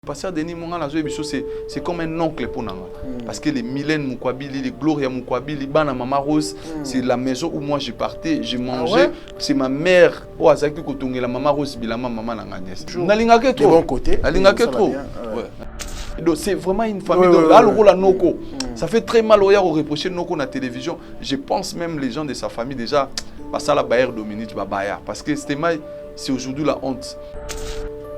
Pasteur Denis Monga c'est comme un oncle pour nous. Parce que les Mylène Moukwabili, les Gloria Moukwabili, Bana Mama Rose, c'est la maison où moi je partais, je mangeais. C'est ma mère. Oh, Azaki Kotonge, la Mama Rose, Bilama, Maman Nanganès. Nalingake trop. De bon côté. Nalingake trop. Donc c'est vraiment une famille. Là, le rôle à Noko. Ça fait très mal au reprocher Noko na télévision. Je pense même les gens de sa famille déjà, parce à la Bayer Dominique Babaya. Parce que c'est aujourd'hui la honte.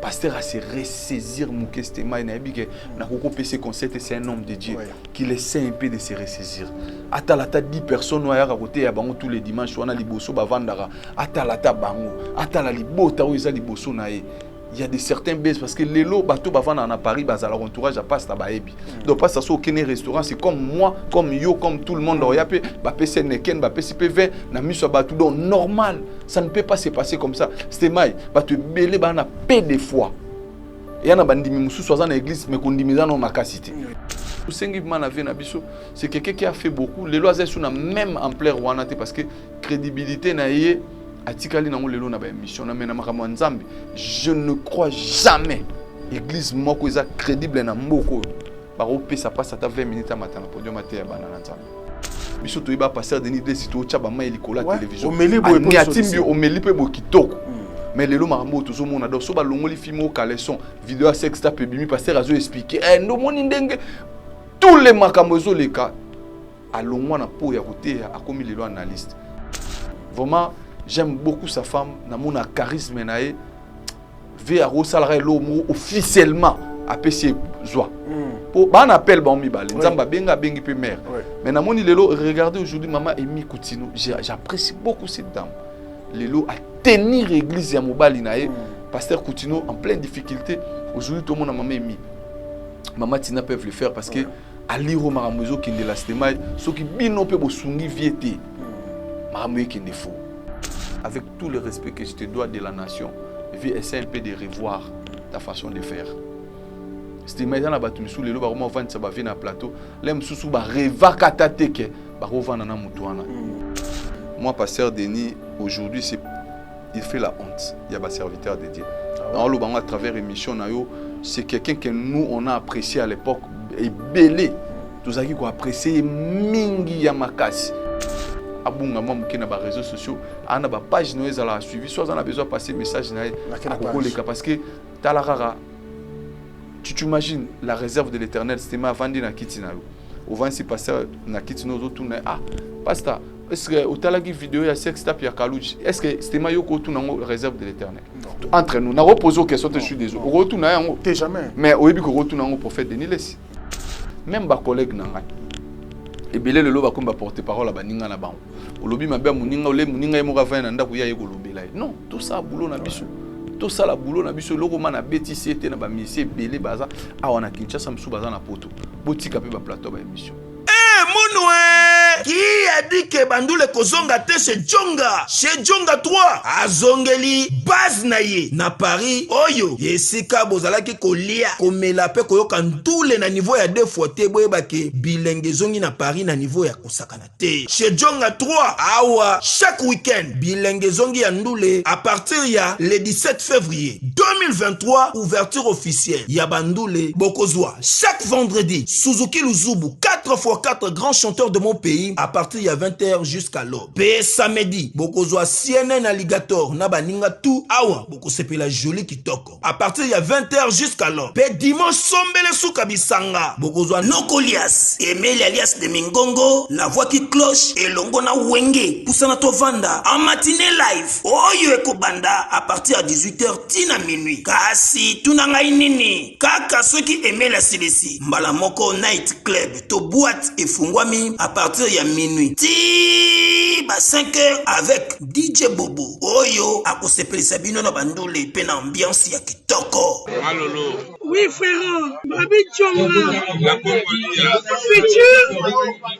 Pasteur a se ressaisir mon questement et n'a pas PC concept c'est un homme de Dieu qui essaie un peu de se ressaisir. Atalata 10 personnes à côté à bango tous les dimanches on a liboso bavandara atalata bango atala libota ou isa liboso na e. Il y a des certains baisses parce que les lots bateau bavanda à Paris bas à leur entourage à pasta baebi. Donc pas ça au aucun restaurant c'est comme moi comme yo comme tout le monde il y a ba PC neken ba PC PV na miso batou donc normal ça ne peut pas se passer comme ça c'était mai ba te belé ba na peu de fois et y a na bandimi musu soza na église mais kondimiza na makasité c'est quelqu'un qui a fait beaucoup les lois sont na même ampleur wana parce que crédibilité na yé atikali na lelo na ba émission na mena makamwa nzambe je ne crois jamais église moko eza crédible na mboko ba opesa passe ata 20 minutes à matin na podium matin ya bana na nzambe biso to iba passer Denis de sito cha ba mai likola télévision ni atimbi o melipe bo kitoko mais lelo makambo tozo mona do so ba longoli film au caleçon vidéo à sex tape bimi passer azo expliquer ndo moni ndenge tous les makambo zo leka alongwa na po ya côté akomi lelo analyste vraiment. J'aime beaucoup sa femme, na mon charisme nae. Véaro salarié l'homme officiellement à PC Zoa. Pour ban appel ban mi balé. Nzamba benga bengi pe mère. Mais na mon lelo regardez aujourd'hui maman Emi Koutino, j'apprécie beaucoup cette dame. Lelo à tenir église ya mobali nae. Pasteur Koutino en pleine difficulté. Aujourd'hui tout le monde a maman Emi. Maman Tina peuvent le faire parce que aliro maramozo qui de la stemai, ceux qui bino pe bo sungi viété. Maramoye qui ne faut. Avec tout le respect que je te dois de la nation, je vais essayer un peu de revoir ta façon de faire. C'était maintenant la bataille sous les lois, on va vendre ça na plateau. L'aime sous ba reva katateke, ba revendre na mutuana. Moi pasteur Denis aujourd'hui c'est il fait la honte. Il y a ba serviteur de Dieu. Dans le banc à travers émission na yo, c'est quelqu'un que nous on a apprécié à l'époque et belé. Tout ça qui qu'on apprécié mingi ya makasi. Abunga moi qui na ba réseaux sociaux ana ba page no ezala suivi soit on a besoin de passer message na parce que talarara tu t'imagines la réserve de l'Éternel c'était ma vandi na kitinalo au vent si passer na kitino zo tourner pasteur est-ce que au talagi vidéo ya sex tap ya kaluji est-ce que c'était ma yoko tout na réserve de l'Éternel entre nous na reposer question je suis désolé retour na yango t'es jamais mais au début ko retour na prophète Denis Lesi même ba collègue na ngai et belé le loba comme porte-parole à baninga na bango olobi mabe muninga ole muninga ye moka vana ndako ya yeko lobela non tout ça boulot na biso tout ça la boulot na biso loko mana bétisi était na ba misie belé baza awana Kinshasa msu baza na poto botika pe ba plateau ba émission Monoué qui a dit que Bandoule Kozonga te chez Djonga 3 azongeli base naye na Paris oyo yesika bozalaki kolia komela pe koyoka ndule na niveau ya 2 fois te boyeba ke bilenge zongi na Paris na niveau ya kosakana te chez Djonga 3 awa chaque week-end bilenge zongi ya ndule à partir ya le 17 février 2023 ouverture officielle ya Bandoule Bokozwa chaque vendredi Suzuki Luzubu 4x4 grands chanteurs de mon pays à partir de 20h jusqu'à l'aube. Pe samedi, bokozwa CNN Alligator na baninga tout awa boko sepela joli kitoko. À partir de 20h jusqu'à l'aube. Pe dimanche sombele souka bisanga. Bokozwa Nokolias, Emile alias de Mingongo, la voix qui cloche et longo na wenge. Poussana to vanda en matinée live. Oyo eko banda à partir de 18h tina minuit. Kasi tunanga inini. Kaka ceux qui aimaient la CDC. Mbalamoko Night Club to boîte et fungwami à partir de minuit. Ti ba 5h avec DJ Bobo. Oyo akosepeli sabino na bandule pe na ambiance ya kitoko. Malolo. Oui frère, Babi Tchonga.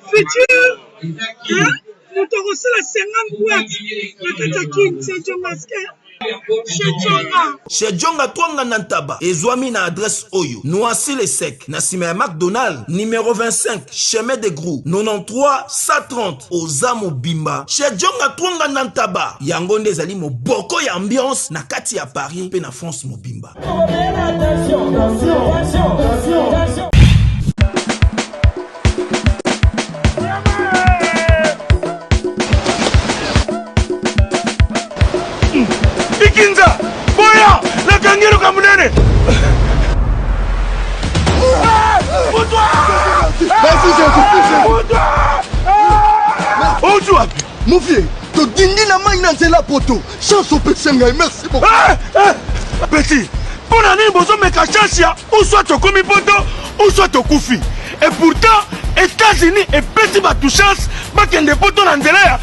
Futur. Hein? Nous te reçons la 50 boîtes. La Katakin, c'est Tchonga. Chez Djonga Twanga Nantaba, Ezwami na adresse Oyo, Noisy les Sec, Nassime McDonald, numéro 25, chemin des Grous, 93 130, Ozamo Bimba. Chez Djonga Twanga Nantaba, Yangonde Zali mo boko ya ambiance, na kati ya Paris, pe na France mo Bimba. Ikinza, boya, la kangiro kamunene. Mon vieux, to dindi na mai na nzela poto. Chance au petsenga, merci beaucoup. Petit, pour l'année, bozo meka chance ya, ou soit to komi poto, ou soit to kufi. Et pourtant, États-Unis et petit batou chance, bakende poto na nzela ya.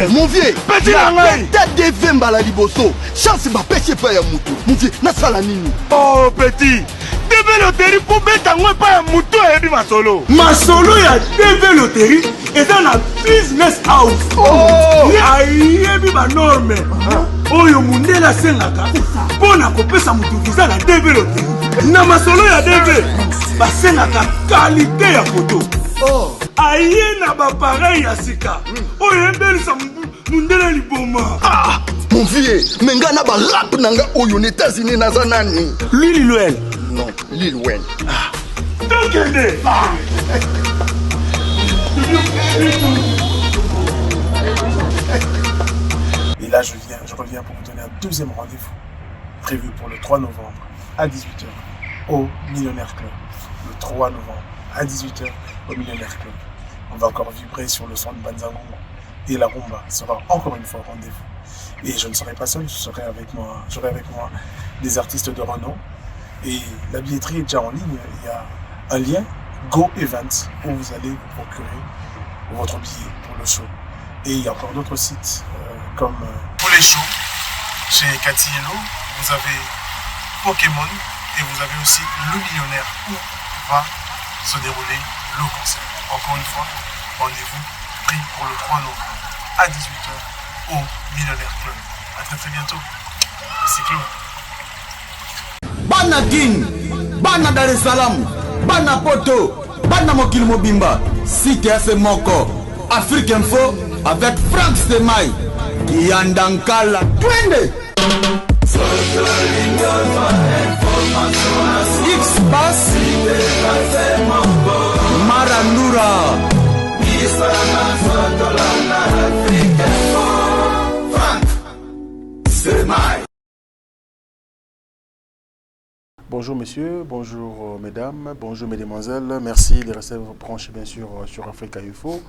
Mon vieux, petit nangai, tête de vemba la liboso. Chance ba pêcher pas ya mutu. Mon vieux, na sala nini? Oh petit, DV Loterie pour beta ngwe pa ya mutu ebi masolo. Masolo ya DV Loterie est dans la business house. Oh, ayebi ba norme. Oyo mundela sengaka. Pona kopesa mutu visa na DV Loterie. Na masolo ya DV, ba sengaka qualité ya photo. Oh. Aye na ba pareil ya sika. Oyo embelisa mundela liboma. Ah, mon vieux, menga na ba rap nanga oyo aux États-Unis na zanani. Lil Wayne. Non, Lil Wayne. Ah. Tokende. Et là, je reviens pour vous donner un deuxième rendez-vous prévu pour le 3 novembre à 18h au Millionnaire Club. Le 3 novembre à 18h au Millionnaire Club. On va encore vibrer sur le son de Banzango et la rumba sera encore une fois au rendez-vous. Et je ne serai pas seul, j'aurai avec moi des artistes de renom. Et la billetterie est déjà en ligne. Il y a un lien Go Events où vous allez vous procurer votre billet pour le show. Et il y a encore d'autres sites comme pour les shows chez Cathy Hello, vous avez Pokémon et vous avez aussi le Millionnaire où va se dérouler le concert. Encore une fois, rendez-vous pris pour le 3 novembre à 18h au Millionnaire Club. A très bientôt. C'est Claude. Bana King, Bana Dar es Salaam, Bana Poto, Bana Mokil Mobimba, Site Ase Moko, Afrique Info avec Frank Stemai, Yandankala, Twende. X-Bass, Marandura, Frank Stemai. Bonjour messieurs, bonjour mesdames, bonjour mesdemoiselles. Merci de rester branchés bien sûr sur Africa UFO.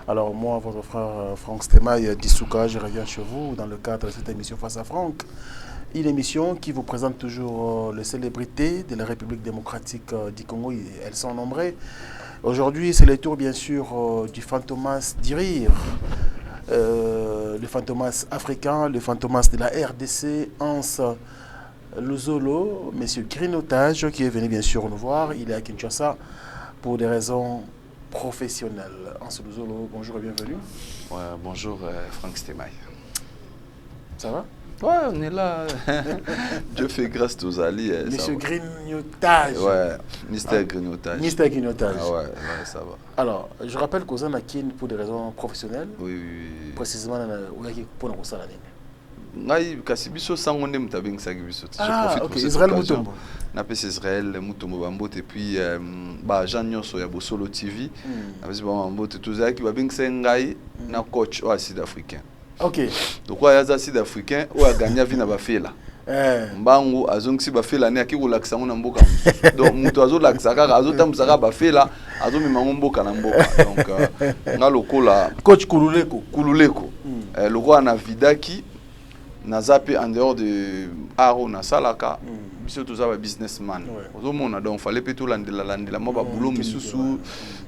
Alors moi, votre frère Frank Stemai d'Issouka, je reviens chez vous dans le cadre de cette émission Face à Franck. Une émission qui vous présente toujours les célébrités de la République démocratique du Congo. Elles sont nombreuses. Aujourd'hui, c'est le tour bien sûr du Fantomas d'Irir. Le Fantomas africain, le Fantomas de la RDC, Hans Luzolo, monsieur Grinotage, qui est venu bien sûr nous voir. Il est à Kinshasa pour des raisons professionnelles. Hans Luzolo, bonjour et bienvenue. Ouais, bonjour Frank Stemai. Ça va? Ouais, on est là. Dieu fait grâce aux alliés. Monsieur Grignotage. Ouais, Mr. Grignotage. Mr. Grignotage. Ah ouais, ça va. Alors, je rappelle qu'aux Anakin pour des raisons professionnelles. Oui. Précisément, pour nous ça l'année. Ngai kasi biso sango ndem tabeng saki biso. Ah, OK, Israël Mutombo. Na pese Israël Mutombo bambote et puis ba Jean Nyonso ya Bosolo TV. Na pese bambote tozaki babeng ngai na coach au sud-africain. OK. Donc wa yaza sud-africain ou a gagné vina ba fela. Mbangu azongisi ba fela ne akikulaxa ngona mboka. Donc muto azolaxa kaka azotamsaka ba fela azomima mboka na mboka. Donc ngalokola coach Kululeko. Le roi na vidaki nazape en dehors de aro na salaka biso tozaba businessman ozomona donc fallait pe to landela mo ba boulot misusu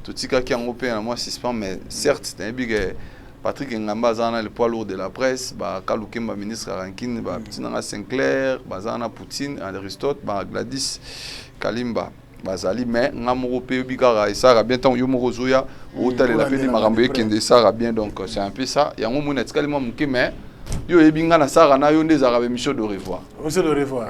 totika ki yango pe na moi suspend mais certes c'est un big Patrick Ngamba zana le poids lourd de la presse ba Kalukemba ministre Rankin ba Pitinanga Sinclair ba zana Poutine Aristote ba Gladys Kalimba bazali mais ngamoko pe bikara esara bien tant yo moko zoya otale la pe de makambo ekende esara bien donc c'est un peu ça yango mona tikali mo muke mais yo ebinga na sara na yo ndé za émission de revoir. Monsieur le revoir.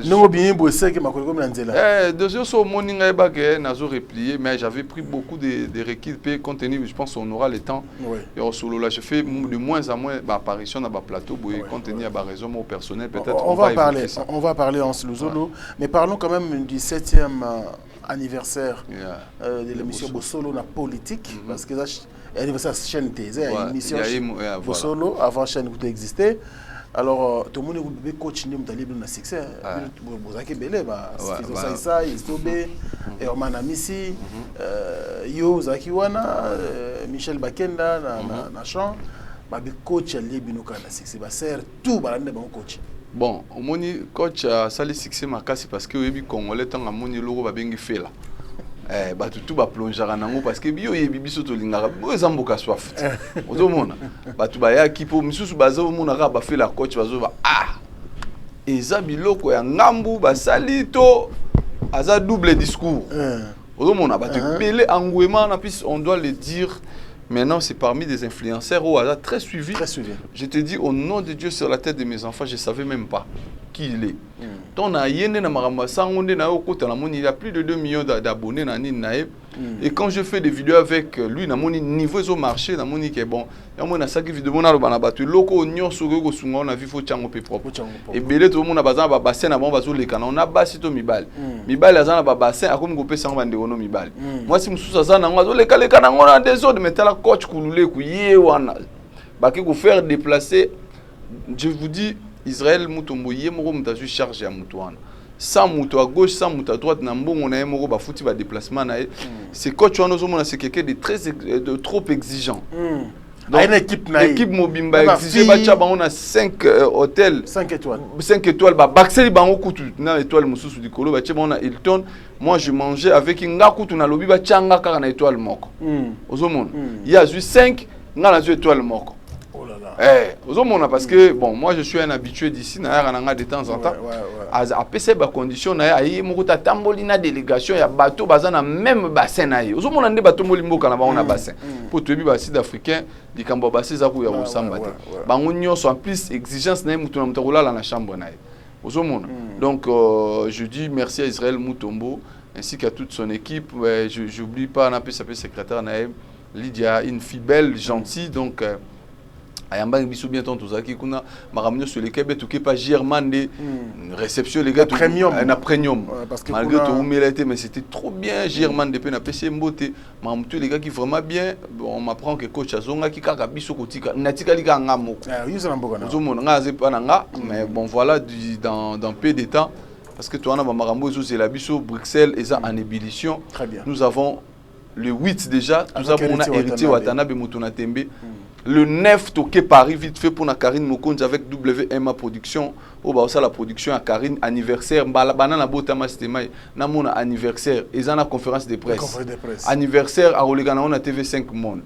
Non bien bossé que ma collègue comme Nanzela. Deux so morning ay bagé nazo replié mais j'avais pris beaucoup de requis compte tenu je pense on aura le temps. Oui. Et solo là je fais de moins en moins apparition dans ba plateau compte tenu à ba raison mon personnel peut-être on va parler en solo mais parlons quand même du 7e anniversaire de l'émission Bosolo na politique parce que anniversaire chaîne TZ émission Bosolo avant chaîne qui existait. Alors tout le monde veut continuer à aller dans le succès. Vous avez belé bah ça Istobe et Oman Amisi Yo Zakiwana Michel Bakenda na chant bah coach aller binoka na succès bah sert tout bah là bon coach. Bon, omoni coach ça le succès makasi parce que yebi congolais tant amoni logo ba bengi fela. Ba tout ba plongera nango parce que bio yebi biso to lingaka bo ezamboka soif. Ozomona. Ba tout ba ya kipo misusu bazo mona ka ba fela coach bazo ba eza biloko ya ngambu ba salito aza double discours. Ozomona ba te belé engouement na plus on doit le dire. Maintenant, c'est parmi des influenceurs au hasard très suivi. Très suivi. Je te dis, au nom de Dieu sur la tête de mes enfants, je ne savais même pas qui il est. Il a plus de 2 millions d'abonnés. Et quand je fais des vidéos avec lui, il niveau au marché, il est bon. Et moi, je vidéo on a battu loko on a vu faut chango propre. Et belé tout le monde a bassin na bon bazo les canons. On a bassi to mibal. Mibal azana ba bassin a comme gopé sans bande ono mibal. Moi si mususa za na ngazo les canons on a des autres mais la coach kulule ku ye wana. Ba ki ko faire déplacer. Je vous dis Israël Mutombo yé moko mutazu charge ya mutuana. Sans mouton à gauche, sans mouton à droite, on a un foutu va déplacement. C'est coach c'est quelqu'un de trop exigeant. Donc, une équipe mobimba exigé, on a 5 hôtels. 5 étoiles. 5 étoiles, Baxeli bango kutu na étoile mususu du kolo, on a Hilton. Moi je mangeais avec une ngakutu na lobi ba changa kaka na étoile moko. Ozomona. Il y a juste 5 na étoile moko. Parce que bon, moi je suis un habitué d'ici, de temps en temps. Après ces conditions, il y a une délégation, il y a bateau bazana même bassin. Vous avez des bateaux molimbo quand on a bassin. Pour tout le monde sud-africain, les cambo bassin ça pour y avoir samba. Bangonio sont en plus exigence na mutu na mutarola dans la chambre na. Donc je dis merci à Israël Mutombo ainsi qu'à toute son équipe. J'oublie pas un peu sa secrétaire Naïm Lydia, une fille belle, gentille donc. Ayamba biso bien tant tous qui kuna maramno sur les kebe tout qui pas germande réception les gars premium na premium parce que malgré tout humilité mais c'était trop bien germande depuis na PC mbote maramto les gars qui vraiment bien on m'apprend que coach azonga qui kaka biso kotika natika lika ngamo yuza mboka zo mona ngaze pa nga mais bon voilà dans peu de temps parce que toi on a marambo zo c'est la biso Bruxelles et ça en ébullition. Nous avons le 8 déjà nous avons on a hérité Watanabe Mutuna Tembe. Le 9 toqué Paris vite fait pour na Karine Mokonzi avec WMA production au ba ça la production à Karine anniversaire banana botama stemai na mona anniversaire et ça na conférence de presse anniversaire à Olegana on a TV5 Monde.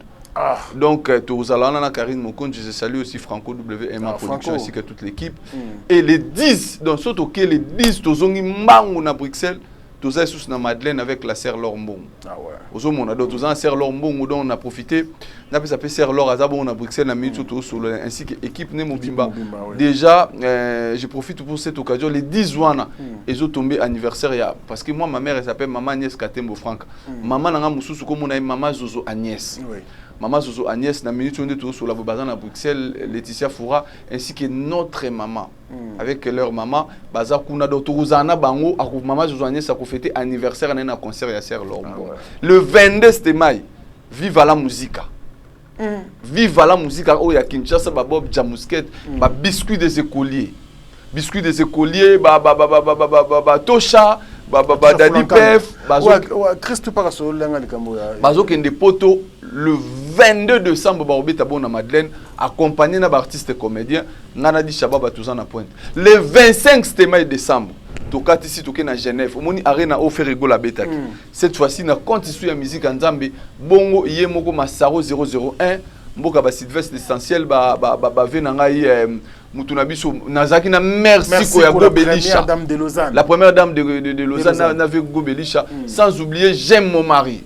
Donc tous allons na Karine Mokonzi je salue aussi Franco WMA production ainsi que toute l'équipe et les 10 dans ce toqué les 10 tozongi mbangu na Bruxelles. Tous les sous na Madeleine avec la sœur Lorbon. Aux hommes on a d'autres ans sœur Lorbon où on a profité. On a pu s'appeler sœur Lor Azabo on a Bruxelles na minute solo ainsi que équipe Nemo Bimba. Déjà je profite pour cette occasion les 10 wana ils ont tombé anniversaire parce que moi ma mère elle s'appelle maman Agnès Katembo Franck. Maman nanga mususu comme on a maman Zozo Agnès. Maman Zozo Agnès na minute on est tous sur la bazan à Bruxelles Laetitia Foura ainsi que notre maman avec leur maman baza kuna d'autoruzana bango à maman Zozo Agnès a fêté anniversaire na un concert ya sœur Lorbo. Le 22 mai vive la musique. Vive la musique au ya Kinshasa ba Bob Jamusket ba biscuit des écoliers. Biscuit des écoliers ba Tosha ba Daddy Pef Christ para so lenga likambo ya bazo kende poto le 22 décembre ba obeta bona Madeleine accompagné na artiste comédien ngana di Shababa tuzana pointe le 25 décembre tokati ici toke na Genève omoni arena offert rigola betaki cette fois-ci na compte ici ya musique nzambe bongo iye moko Masaro 001 mboka ba Sylvestre essentiel ba vena ngai mutuna biso nazaki na merci ko ya Gobelisha la première dame de Lausanne n'avait Gobelisha sans oublier j'aime mon mari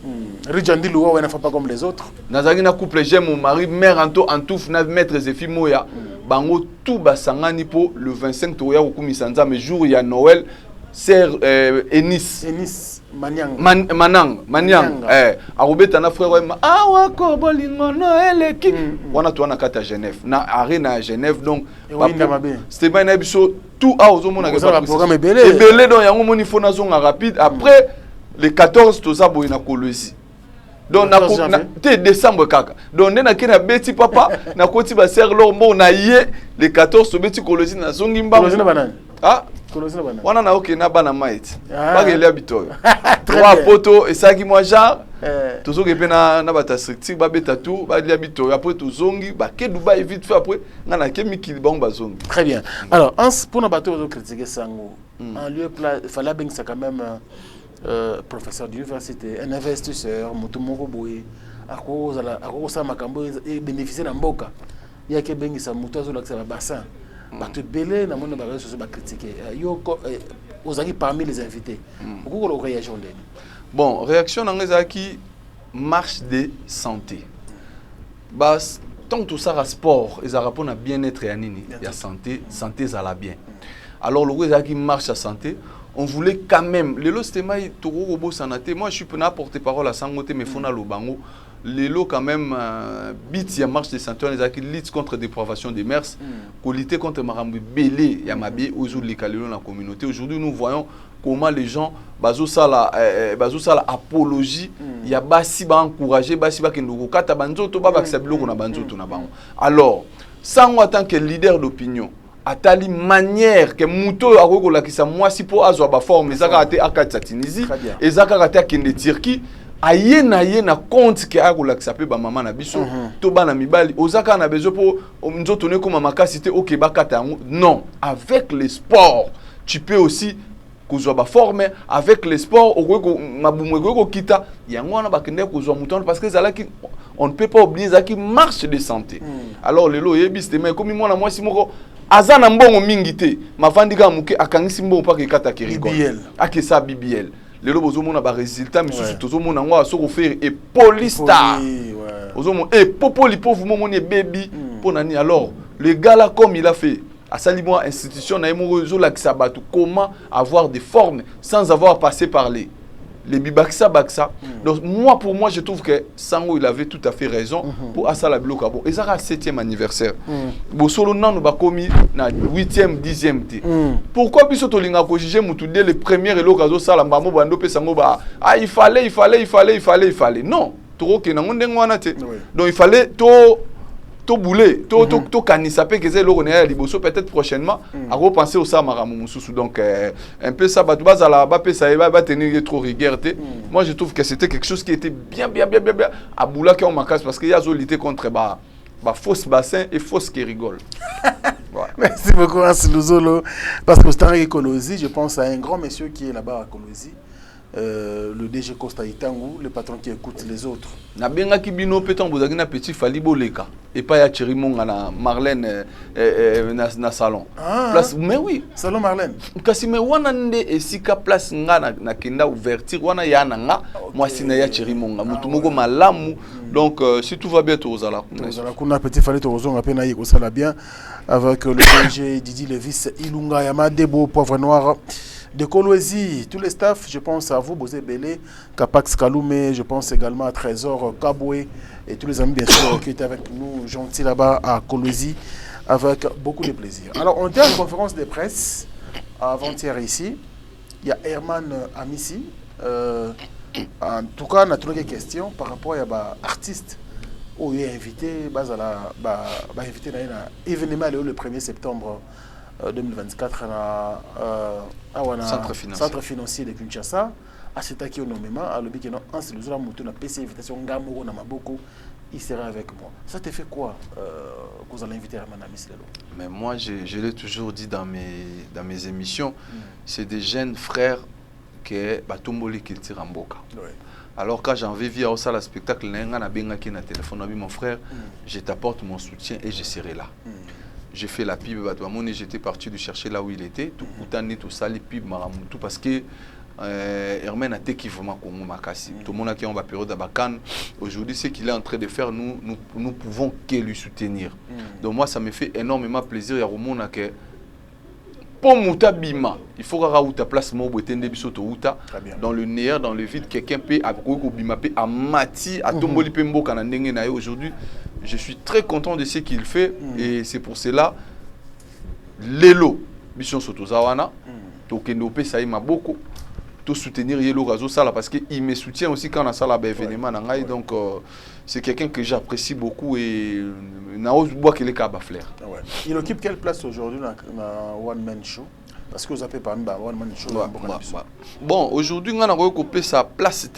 Rijandi Louwa ne fait pas comme les autres nazaki na couple j'aime mon mari mère Anto Antouf na maître Zéphie Moya bango tout basangani po le 25 toya kokumisa nzambe jour ya Noël sœur Enis Maniang arobeta na frère wa awa ko bolingo Noël eki wana to na kata Genève na arena à Genève donc c'était pas na biso tout a ozomona que programme ebele donc yango moni fo na zonga rapide après le 14 to za boyina Kolwezi donc na décembre kaka donc na kena beti papa na koti ba sœur lombo na ye le 14 to beti Kolwezi na zongi mbango ah wana na oke na bana maiti bagelia bitoyo trois poto esaki moi genre tozoke pe na bata structure babeta tout bagelia bitoyo après tozongi ba ke Dubaï vite fait après ngana ke mikili bango bazongi. Très bien. Alors pour na bato critiquer sango en lieu fallait bien ça quand même professeur d'université, un investisseur, moto moko boye akoza makambo et bénéficier na mboka yake bengi sa moto azola ka bassin bato belé na mona ba réseaux ba critiquer yo ozaki parmi les invités beaucoup de réaction ndeni. Bon, réaction nangezaki marche de santé. Bas tant tout ça sport, ils répondent à bien-être et à nini, il y a santé ça la bien. Alors le rézaki marche à santé. On voulait quand même, les lots c'était maï toro robo sanaté. Moi je suis pas porter parole à Sangote mais fona lobango. Les lots quand même bit ya marche de santé on les a qui lutte contre dépravation des mœurs, pour lutter contre marambi belé ya mabi ozu likalelo na communauté. Aujourd'hui nous voyons comment les gens bazo sala apologie ya basi ba encourager basi ba kendo kata banzoto ba bakisa biloko na banzoto na bango. Alors Sango en tant que leader d'opinion atali manière que muto akokola kisa mwasi po azwa ba forme ezaka ate akatsa Tunisie ezaka ate akende Turquie aye na compte ke akola kisa pe ba mama na biso to bana mibali ozaka na bezo po nzoto ne ko mama kasite OK bakata non avec le sport tu peux aussi kozwa ba forme avec le sport okoko mabumwe ko kita yango wana bakende kozwa muto parce que zalaki on ne peut pas oublier zaki marche de santé alors lelo yebi c'était comme moi na mwasi moko azana mbongo mingi te mavandika muke akangisi mbongo paka ekata kirigol akesa BBL lelo bozomona ba résultat misusu tozomona ngo asoko faire et polystar ozomona et popoli pauvre momoni baby ponani alors le gars là comme il a fait à Salimoa institution na emo zo la kisabatu comment avoir des formes sans avoir passé par les bibaksa baksa. Donc moi pour moi je trouve que Sango il avait tout à fait raison pour Asala Bloka. Bon, et ça a 7e anniversaire. Bon solo nan ba komi na 8e 10e té. Pourquoi biso to linga ko juger mutu dès le premier et l'occasion sala mbamo bando pe Sango ba il fallait. Non, to ke na ngonde ngwana té. Donc il fallait to boulé to kanisa pe que c'est le rené liboso peut-être prochainement à repenser au samara mususu donc un peu ça batu bazala ba pe ça va tenir trop rigueuté. Moi je trouve que c'était quelque chose qui était bien à boula qui on macasse parce qu'il y a zolité contre ba fausse bassin et fausse qui rigole. Merci beaucoup Ansiluzolo parce que c'est un Kolwezi, je pense à un grand monsieur qui est là-bas à Kolwezi. Le DG Costa Itangu, le patron qui écoute les autres. Na benga ki bino peton bozaki na petit fali boleka et pas ya Chirimonga na Marlène na salon. Place mais oui, salon Marlène. Kasi me wana nde esika place nga na kenda ouverture wana ya nga moi sina ya Chirimonga mutu moko malamu donc si tout va bien to ozala. Ozala kuna petit fali to ozonga pe na yiko sala bien avec le DG Didi Levis Ilunga Yama Debo Poivre Noir de Kolwezi, tous les staffs, je pense à vous, Bosé Belé, Kapax Kaloumé, je pense également à Trésor Kaboué et tous les amis bien sûr qui étaient avec nous, gentils là-bas à Kolwezi, avec beaucoup de plaisir. Alors on était à une conférence de presse avant-hier ici, il y a Herman Amissi, en tout cas on a trouvé des questions par rapport à l'artiste où il est invité, invité dans un événement le 1er septembre 2024 centre financier de Kinshasa à cet acquis nommément à l'objet que non en se nous avons na PC invitation ngamoro na maboko il sera avec moi. Ça te fait quoi que vous allez inviter Herman Amissi lelo? Mais moi je l'ai toujours dit dans mes émissions, c'est des jeunes frères que batomboli qui tirent en boka. Alors quand j'en vais via au salle spectacle na benga ki na téléphone mon frère, je t'apporte mon soutien et je serai là. J'ai fait la pub, j'étais parti de chercher là où il était, tout ça, les pubs, tout parce que Hermène a été qui vraiment Congo Makassi. Tout le monde qui est en période d'Abakan. Aujourd'hui, ce qu'il est en train de faire, nous pouvons que lui soutenir. Donc moi, ça me fait énormément plaisir. Il y a Romona que pour Mouta Bima, il faut que ta place dans le néant, dans le vide, quelqu'un peut à Mati, à Tomboli Pembo Kanandenge. Aujourd'hui, je suis très content de ce qu'il fait et c'est pour cela, Lelo, Mission Sotozawana, Tokenope Saïma beaucoup, tout soutenir Yelo Razo Sala parce qu'il me soutient aussi quand on a ça là événement. Donc c'est quelqu'un que j'apprécie beaucoup et Naos bois qu'il est capable de faire. Il occupe quelle place aujourd'hui dans One Man Show? Parce que vous appelez parmi One Man Show. Bon, aujourd'hui, on a occupé sa place,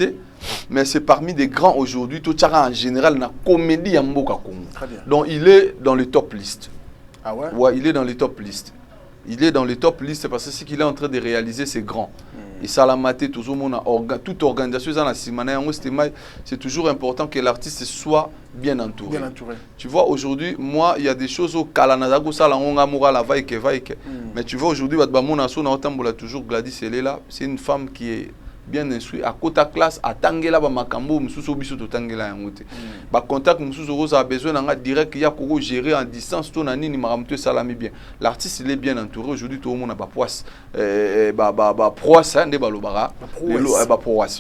mais c'est parmi des grands aujourd'hui. Tout ça en général, dans la comédie à Mboka Congo. Donc il est dans les top listes. Ah ouais? Ouais, il est dans les top listes. Il est dans les top listes parce que ce qu'il est en train de réaliser, c'est grand. Et ça l'a maté, toute organisation, c'est toujours important que l'artiste soit bien entouré. Tu vois, aujourd'hui, moi, il y a des choses au Kalanazago, mais tu vois, aujourd'hui, toujours Gladys, elle est là. C'est une femme qui est bien instruite. À côté classe, à Tangela, Makambo, Moussou Biso, Tangela, Yangote. Contact, Moussou a besoin d'un direct, il y a pour gérer en distance, tout le monde salami bien. L'artiste, il est bien entouré. Aujourd'hui, tout le monde a pas poisse. Proisse, hein, des balobara.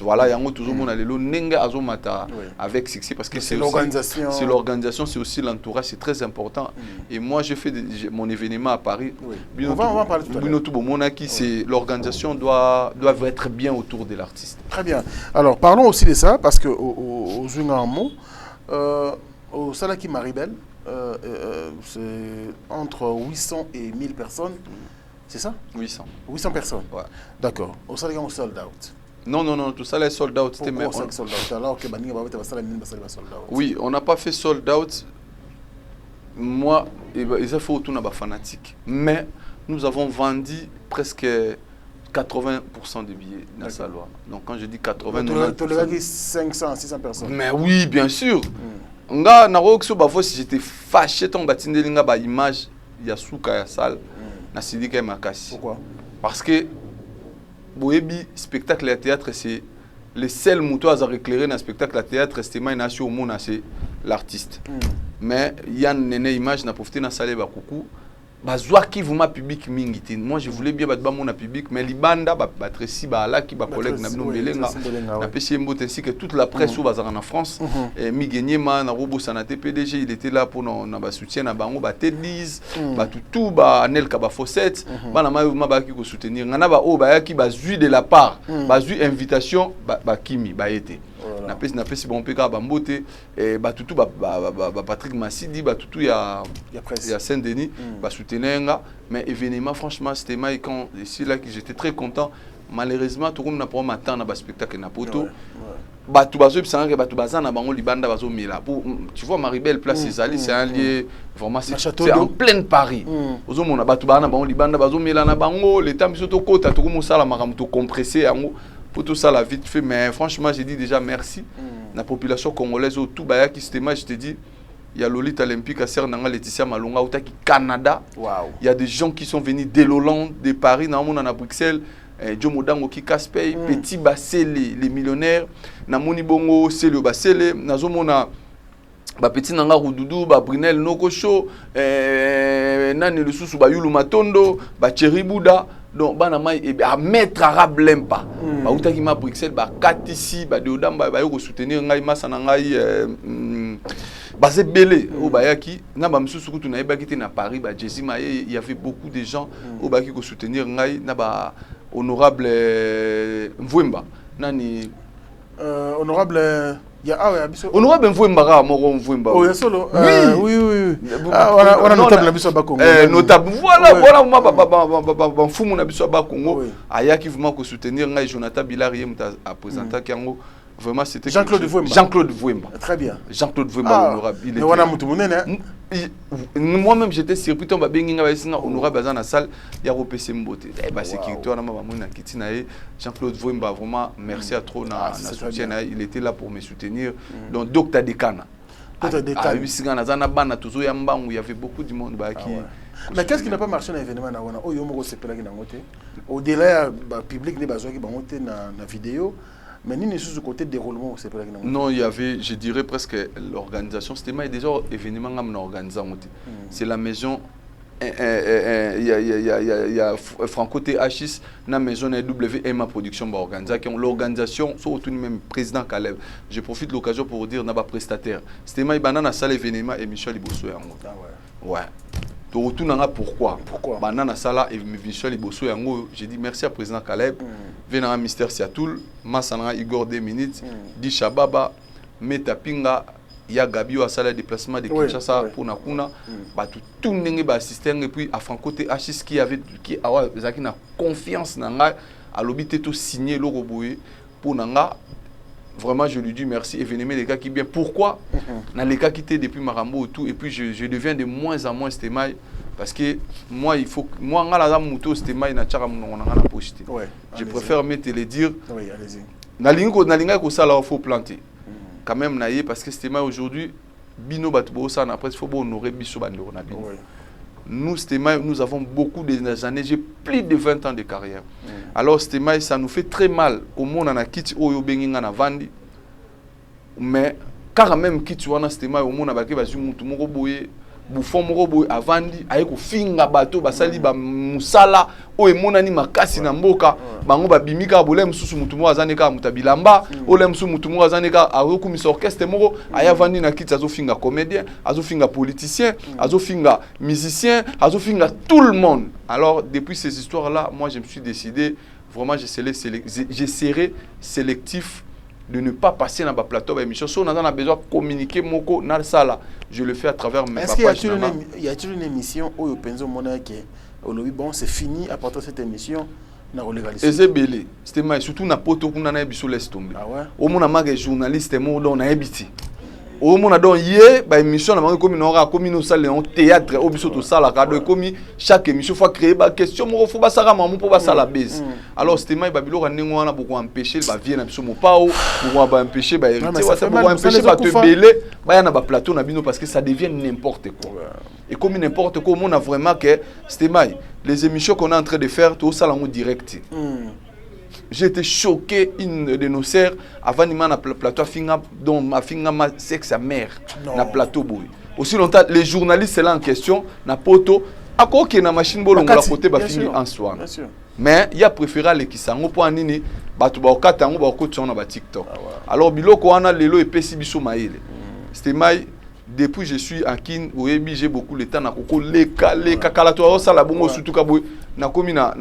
Voilà, Yango, tout le monde a le lot, Nenga Azomata avec Sixi, parce que c'est l'organisation. C'est l'organisation, c'est aussi l'entourage, c'est très important. Et moi, j'ai fait mon événement à Paris. On va en parler tout à l'heure. C'est l'organisation doit être bien autour de l'artiste. Très bien. Alors, parlons aussi de ça, parce qu'au Zungammo, au Salaki Maribel, c'est entre 800 et 1000 personnes. C'est ça? 800. 800 personnes? Ouais. D'accord. Au Salaki, on sold out. Non, tout ça là est sold out. Pourquoi on sold out? Alors que oui, on n'a pas fait sold out. Moi, il faut tout n'a pas fanatique. Mais nous avons vendu presque 80% des billets dans sa loi. Donc quand je dis 80, tu l'as dit 500, 600 personnes. Mais oui, bien sûr. Si j'étais fâché, ton batindelinga ba image Yasuka ya salle na sidika makasi. Pourquoi? Parce que boebi spectacle et théâtre c'est les seuls moutons à éclairer dans spectacle à théâtre c'est ma nation au monde c'est l'artiste. Mais Yann Nene image n'a profité dans salle ba coucou. Bazwa qui vous ma public mingiti. Moi je voulais bien battre mon public mais libanda batresi ba là qui ba collègue na bino belenga na pesi mbote ainsi que toute la presse ou bazara en France et mi gagné ma na robo sanate PDG il était là pour na ba soutien na bango ba Tedlise ba tout ba Nel ka ba Fossette ba na ma ba ki ko soutenir ngana ba o ba ki ba zui de la part ba zui invitation ba kimi ba été na pesi bon peka ba mbote et ba tout ba Patrick Massidi ba tout ya Saint-Denis ba mais événement franchement c'était moi quand ici là que j'étais très content malheureusement tout le monde n'a pas m'attendre dans le spectacle na poto batu bazo bisanga ke batu bazana bango libanda bazo mila tu vois Maribel place Ezali c'est un lieu vraiment c'est en plein Paris ozo mona batu bana bango libanda bazo mila na bango l'état biso to kota to ko sala makamu to compressé yango pour tout ça la vite fait mais franchement j'ai dit déjà merci la population congolaise tout baya qui c'était moi je te dis. Il y a Lolita Olympique à Cernanga, Laetitia Malonga, au Canada. Wow. Il y a des gens qui sont venus de l'Hollande, de Paris, dans Bruxelles. Joe Modango qui Caspey, Petit Bassé, les millionnaires. Namoni Bongo, c'est le Bassé, Nazomona. Petit Nanga Roudoudou, Brunel Nokosho, Nani le Soussou, Yulu Matondo, Thierry Bouda. Donc, à mettre arabe l'empa. Baouta qui m'a Bruxelles, Katisi, Deodam, Bayo soutenir Ngai Massanangai. Basé belé au Bayaki, na ba msusu kutu na ebaki na Paris ba Jesse Maye, il y avait beaucoup de gens au Bayaki ko soutenir ngai na ba honorable Mvwemba nani honorable ya abiso honorable Mvwemba ra moko Mvwemba oh ya solo oui on a notable na biso ba Congo notable voilà ma mfumu na biso ba Congo ayaki vraiment ko soutenir ngai Jonathan Bilari muta a présenter kango. Vraiment, c'était Jean-Claude Vouemba. Jean-Claude Vouemba. Très bien. Jean-Claude Vouemba, honorable. Moi-même, j'étais surpris. Honorable dans la salle, il y a repêché Mbote. Jean-Claude Vouemba, vraiment, merci à trop. Il était là pour me soutenir. Donc, Docteur Dekana. Il y avait beaucoup de monde Mais qu'est-ce qui n'a pas marché dans l'événement? Au-delà du public, les besoins qui ont été dans la vidéo, mais ni sur le côté déroulement. Non, il y avait, je dirais presque l'organisation. C'était déjà un événement organisé. C'est la maison. Il y a Franco THS, la maison WMA Production organisée. L'organisation, surtout même président Caleb. Je profite de l'occasion pour dire n'a pas prestataire. C'était moi dans la salle événement et Michel Ibosso. Ouais. Donc retour pourquoi banana sala et Michel Ibosso yango, j'ai dit merci à président Caleb. Venant Mister Siatoul, Massana Igor 2 minutes, Di Shababa, Metapinga. Il y a Gabi au salle de déplacement de Kinshasa pour Nakuna, tout le monde assisté et puis à Franco THS qui a confiance dans nga, à l'obité tout signé le roboué pour Nanga. Vraiment, je lui dis merci et venez les gars qui bien. Pourquoi dans les cas qui étaient depuis Marambo et tout, et puis je deviens de moins en moins stémaille parce que moi il faut moi nga la dame moto stémaille na tchara mon na poste. Je préfère mettre les dire. Oui, allez-y. Na linga ko ça là faut planter. Quand même naïe parce que c'était aujourd'hui bino batbo ça après il faut honorer biso bandoro na bino. Nous Stéma, nous avons beaucoup d'années, j'ai plus de 20 ans de carrière. Alors Stéma, ça nous fait très mal au monde en a quitté oyo benginga na vandi. Mais quand même quitté wana Stéma au monde a baké bazu mutu moko boye bouffon moko boye avandi ayeko finga bato basali ba musala oyo monani makasi na mboka bango babimika bolem mususu mutu moko azaneka mutabilamba olem mususu mutu moko azaneka arokumisa orchestre moko ayavandi na kiti azofinga comédien azofinga politicien azofinga musicien azofinga tout le monde. Alors depuis ces histoires là moi je me suis décidé vraiment j'essaierai sélectif de ne pas passer dans le plateau d'émission. Si on a besoin de communiquer moko dans ça, je le fais à travers mes pages. Est-ce qu'il y a une émission où bon, c'est fini à partir de cette émission? C'est belé. C'était surtout na poto kuna na biso laisse tomber. Ah ouais. Au monde a journaliste mo don na habité. Au monde a don yé ba émission na comme na comme nous salle en théâtre au biso to sala ka do comme chaque émission faut créer ba question mo faut ba sara mamu pour ba sala base. Alors c'était mai babilo ranengo wana beaucoup empêcher ba vie na biso mo pao pour ba empêcher ba hériter wa pour empêcher ba te belé ba ya na ba plateau na bino parce que ça devient n'importe quoi. Et comme n'importe quoi on a vraiment que c'était mai les émissions qu'on est en train de faire tout ça en direct. J'étais choqué, une de nos sœurs, avant de na plateau, dont ma fille ma sexe sa mère, na plateau boy. Aussi longtemps, les journalistes c'est là en question, na poto, à quoi qu'il y a une machine bolon la côté ba fini en soi. Mais il y a préféré les qui sango pour anini, batu ba okata ngo ba okoti na ba TikTok. Alors biloko wana lelo et pesi biso maile. C'était mai depuis je suis en kin oyebi j'ai beaucoup le temps na koko leka kala to ça la bongo surtout ka boy na komi na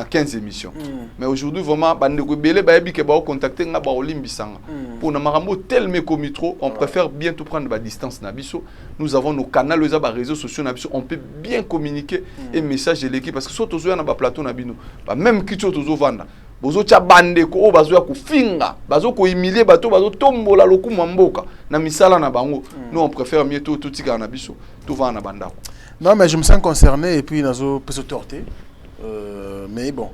15 émissions. Mais aujourd'hui vraiment bande ko belé ba yebi ke ba contacter nga ba olimbisanga. Pour na marambo tellement comme trop, on préfère bien tout prendre ba distance na biso. Nous avons nos canaux les réseaux sociaux na biso, on peut bien communiquer et message de l'équipe parce que surtout na ba plateau na bino. Ba même kicho tozo vanda. Bozo cha bande ko bazo ya kufinga bazo ko humilier bato bazo tombola lokumu mboka na misala na bango. Nous on préfère mieux tout tika na biso tout va na banda. Non mais je me sens concerné et puis nazo peut se torter mais bon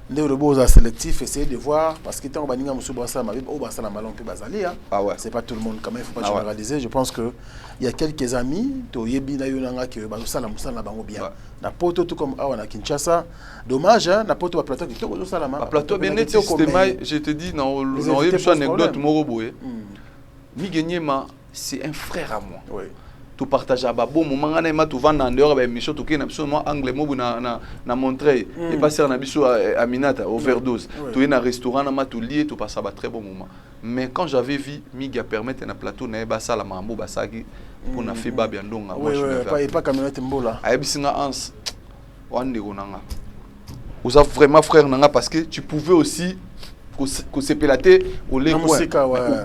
le beaux à sélectif essayer de voir parce que tant que baninga musu basa ma au basa la malon pe bazali ah ouais c'est pas tout le monde quand même faut pas généraliser. Je pense que il y a quelques amis to yebi na yonanga que bazo sala musala bango bien na poto tout comme awa na Kinshasa dommage na poto ba plateau qui to bazo sala ma plateau bien net système je te dis non une anecdote moro boye mi gagner ma c'est un frère à moi. Oui. Tout partage à bon moment on a tout vendre en dehors ba émission tout qui na absolument anglais mo na montrer et passer na biso Aminata overdose tout est na restaurant na tout lié tout passer ba très bon moment. Mais quand j'avais vu miga permettre na plateau na ba sala mambo basaki pour na fait ba bien ndonga moi je vais pas camionnette mbola ayebisinga ans wande konanga vous avez vraiment frère nanga parce que tu pouvais aussi que c'est pélaté au lait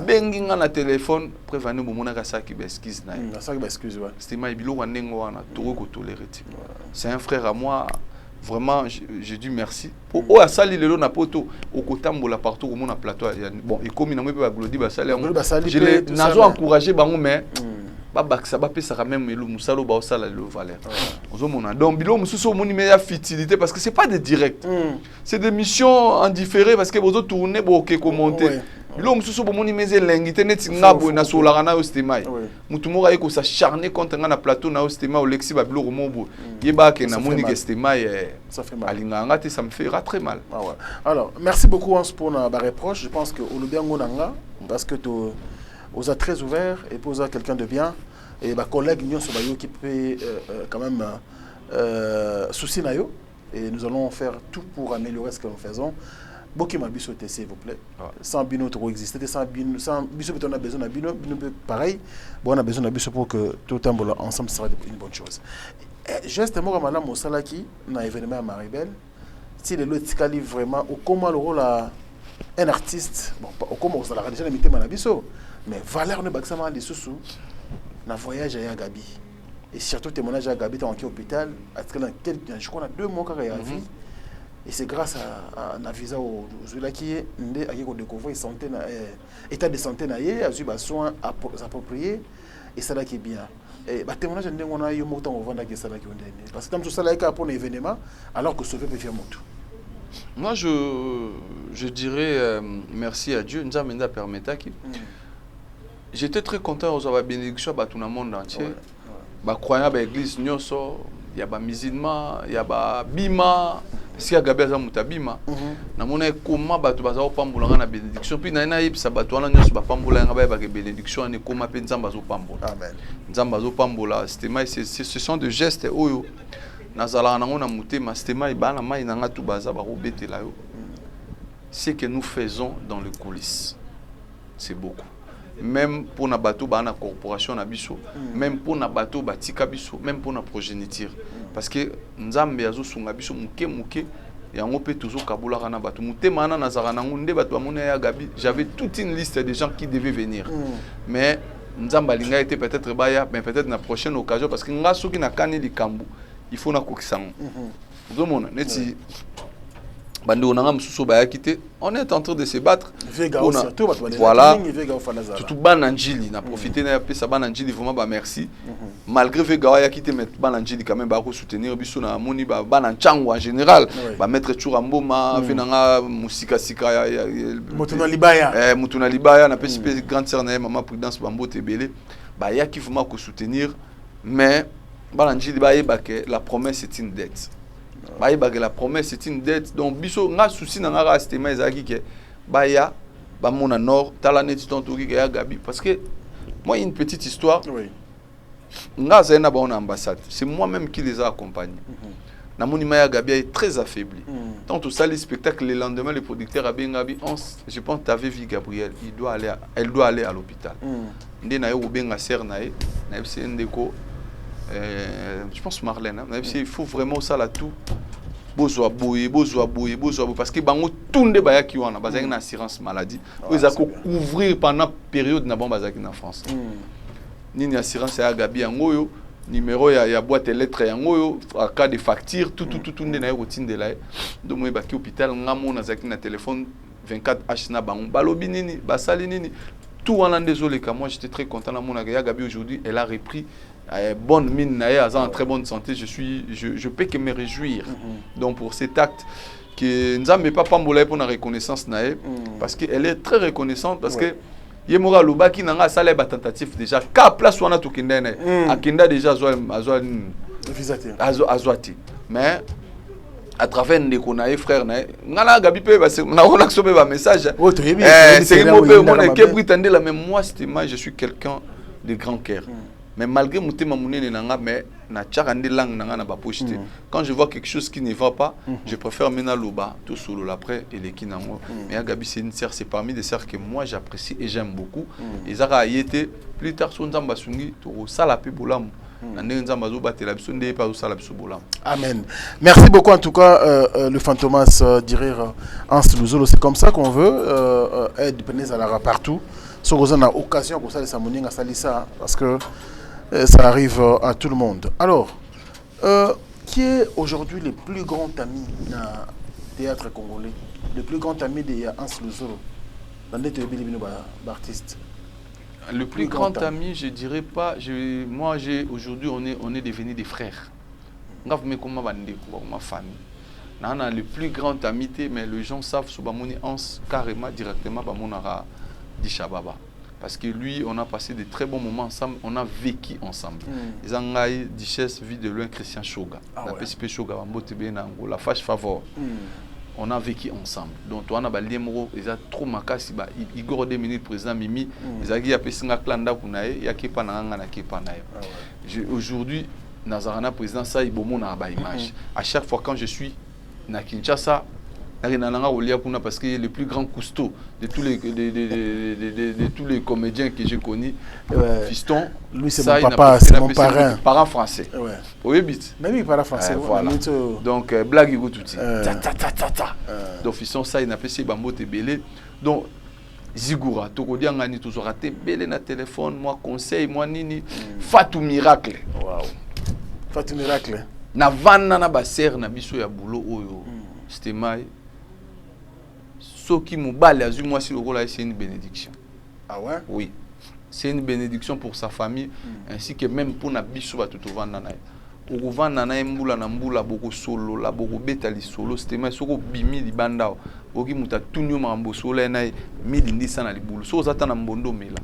benginga na téléphone prévenir bomona ka saki ba excuse na saki ba excuse ouais c'était mai bilo wanengo wana to ko tolérer. C'est un frère à moi vraiment je dis merci pour o asali lelo na poto au kotambola partout au monde plateau bon et comme na moi ba glodi ba sali je les nazo encourager bango mais ça va ça quand même le musalo ba osala le valeur ozomona donc bilo mususu omoni meilleure futilité parce que c'est pas des directs c'est des missions en différé parce que bozo tourner boke commenter bilo mususu bomoni meze lengité net ngabo na solaka na ostemai mutu moko ayeko s'acharner contre nga na plateau na ostemai olexi ba bilo mobo yeba ke na moni ke ostemai ça fait mal alinganga te ça me fera très mal. Alors merci beaucoup Hans pour la reproche. Je pense que olobiango nanga parce que vous êtes très ouvert et pour ça quelqu'un de bien et ma collègue Nyon Sobayo qui peut quand même souci nayo et nous allons faire tout pour améliorer ce que nous faisons. Boki Mabiso s'il vous plaît. Sans bino trop exister, sans biso on a besoin de bino pareil. Bon on a besoin de biso pour que tout le temps ensemble sera une bonne chose. Juste un mot comme madame Mosala qui na événement à Maribel. Si le lotikali vraiment au comment le rôle un artiste bon au comment on s'ala déjà limité Manabiso mais valeur ne baxama les sous na voyage à Gabi et surtout témoignage à Gabi dans hôpital je crois 2 mois qu'il y a vie et c'est grâce à na visa au Zula qui est ndé a ko découvrir santé na état de santé na yé a eu besoin appropriés et ça là qui est bien et bah témoignage ndé on a eu montant au vendre que ça là qui on donné parce que comme tout ça là pour un événement alors que sauver peut faire moto. Moi je dirais merci à Dieu nous a mené à permettre qui j'étais très content aux avoir bénédiction à tout le monde entier. Bah croyant à l'église Nyoso, il y a ba musulman, il y a ba bima, si a Gabriel Zamuta bima. Na mona comment ba tu baza opambola na bénédiction puis na ina yebisa ba tu wana Nyoso ba pambola nga ba bénédiction ne comment pe nzamba zo pambola. Amen. Nzamba zo pambola, ce sont des gestes oyo. Nazala na ngona mutema stema ibana mai na ngatu baza ba robetela yo. Ce que nous faisons dans les coulisses, c'est beaucoup. Même pour na bateau ba na corporation na biso même pour na bateau batika biso même pour na progéniture parce que nzambe azo sunga biso muke yango pe toujours kabula kana bateau mutema na nazara na ngunde bateau amona ya Gabi j'avais toute une liste de gens qui devaient venir mais nzamba linga était peut-être baya mais peut-être na prochaine occasion parce que nga soki na kani likambu il faut na kokisango domona neti bandi on a mususu ba yakité on est en train de se battre voilà tout bananjili na profiter na pesa bananjili vraiment ba merci malgré vega yakité mais bananjili quand même ba ko soutenir biso na moni ba bananchango en général ba mettre churamboma venanga musika sika mutuna libaya na pesi grande sœur na maman prudence bambo tebele ba yaki vraiment ko soutenir mais bananjili ba yeba que la promesse est une dette. La promesse c'est une dette donc biso nga souci na nga rastema ezaki ke baya ba mona nord talaneti tonto ki ya Gabi parce que moi une petite histoire nga zena ba on ambassade c'est moi-même qui les a accompagnés na monima ya Gabi est très affaibli tant tout ça les spectacles le lendemain le producteur a bien Gabi je pense tu avais vu Gabriel elle doit aller à l'hôpital ndé na yo benga sœur na e na c'est ndeko je pense Marlène hein? Il faut vraiment ça là tout bozwa boye parce que bango tunde baya ki wana bazaki na assurance maladie ils a couvrir pendant période na bon bazaki na France nini assurance ya Gabi yango yo numéro ya boîte lettre yango yo en cas de facture tout na routine de là donc moi baki hôpital ngamo na zaki na téléphone 24h na bango balobi nini basali nini tout wana désolé car moi j'étais très content na mona ya Gabi aujourd'hui elle a repris bonne mine, en très bonne santé, je peux que me réjouir. Donc pour cet acte, que nous n'avons pas pambolé pour la reconnaissance, parce qu'elle est très reconnaissante, parce que Yemora Luba qui n'a pas de tentative déjà, qu'à place où on a tout kindé, à kinda déjà azouati. Mais à travers des connaissances frères, n'ala Gabi peut na relaxer un message. C'est mon père, mais moi je suis quelqu'un de grand cœur. Mais malgré mon thème mais na tchakande langue nanga na ba pochite. Quand je vois quelque chose qui ne va pas, je préfère mena loba tout solo après et les kinango. Mais Gabi c'est une sœur, c'est parmi des sœurs que moi j'apprécie et j'aime beaucoup. Et Zara a été plus tard son nzamba sungi to sala pe bolam. Amen. Merci beaucoup en tout cas le Fantomas d'Irir Hans Luzolo. C'est comme ça qu'on veut être Benezalara partout. Si on a occasion pour ça de s'amener à Salissa parce que ça arrive à tout le monde. Alors, qui est aujourd'hui le plus grand ami du théâtre congolais, le plus grand ami de Hans Luzolo, dans les artistes? Le plus grand ami, je dirais pas. Moi, aujourd'hui, on est devenus des frères. Ma famille. Le plus grand amitié, mais les gens savent que carrément, directement, Dishababa. Parce que lui, on a passé de très bons moments ensemble, on a vécu ensemble. Ils ont eu Duchesse vie de loin Christian Shoga. La PSP Shoga, la fâche favor. On a vécu ensemble. Donc, on a des liens, ils ont trop marqué. Igor 2 minutes, président Mimi, ils ont dit qu'il y a un clan il y a aujourd'hui, Nazarana président, ça, il y a une image. À chaque fois quand je suis à Kinshasa, parce que le plus grand cousteau de tous les comédiens que j'ai connus, Fiston, lui c'est mon papa, c'est mon parrain. Parent français. Oui, bit. Mais oui, parent français. Voilà. Donc, blague tout tout. Donc, Fiston, ça, il n'a pas essayé de belé. Donc, Zigura, Tokodi Angani, toujours raté, belé na téléphone, moi conseil, moi nini, Fatou Miracle. Waouh. Fatou Miracle. Na vanna na baser na biso ya boulot oyo. C'était mai. Ce qui m'a balé, moi, c'est une bénédiction. Ah ouais? Oui. C'est une bénédiction pour sa famille, ainsi que même pour la biso à tout au Vandanaï. Au Vandanaï, Mboula, beaucoup solo, la beaucoup bétali solo, c'était mais soko bimi li banda. Oki muta tunyo mambo solo naï, milindi sana li boulot. So zata na mbondo mela.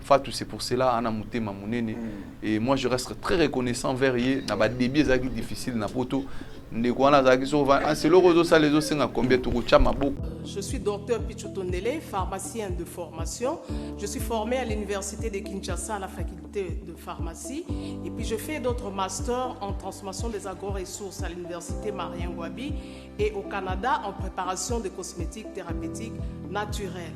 Fatou, c'est pour cela, ana muté ma munene. Et moi, je reste très reconnaissant vers yé. Na ba débit zaki difficile na poto. Je suis docteur Pichotondele, pharmacien de formation. Je suis formé à l'université de Kinshasa à la faculté de pharmacie. Et puis je fais d'autres masters en transformation des agro-ressources à l'université Marien Ngouabi et au Canada en préparation de cosmétiques thérapeutiques naturelles.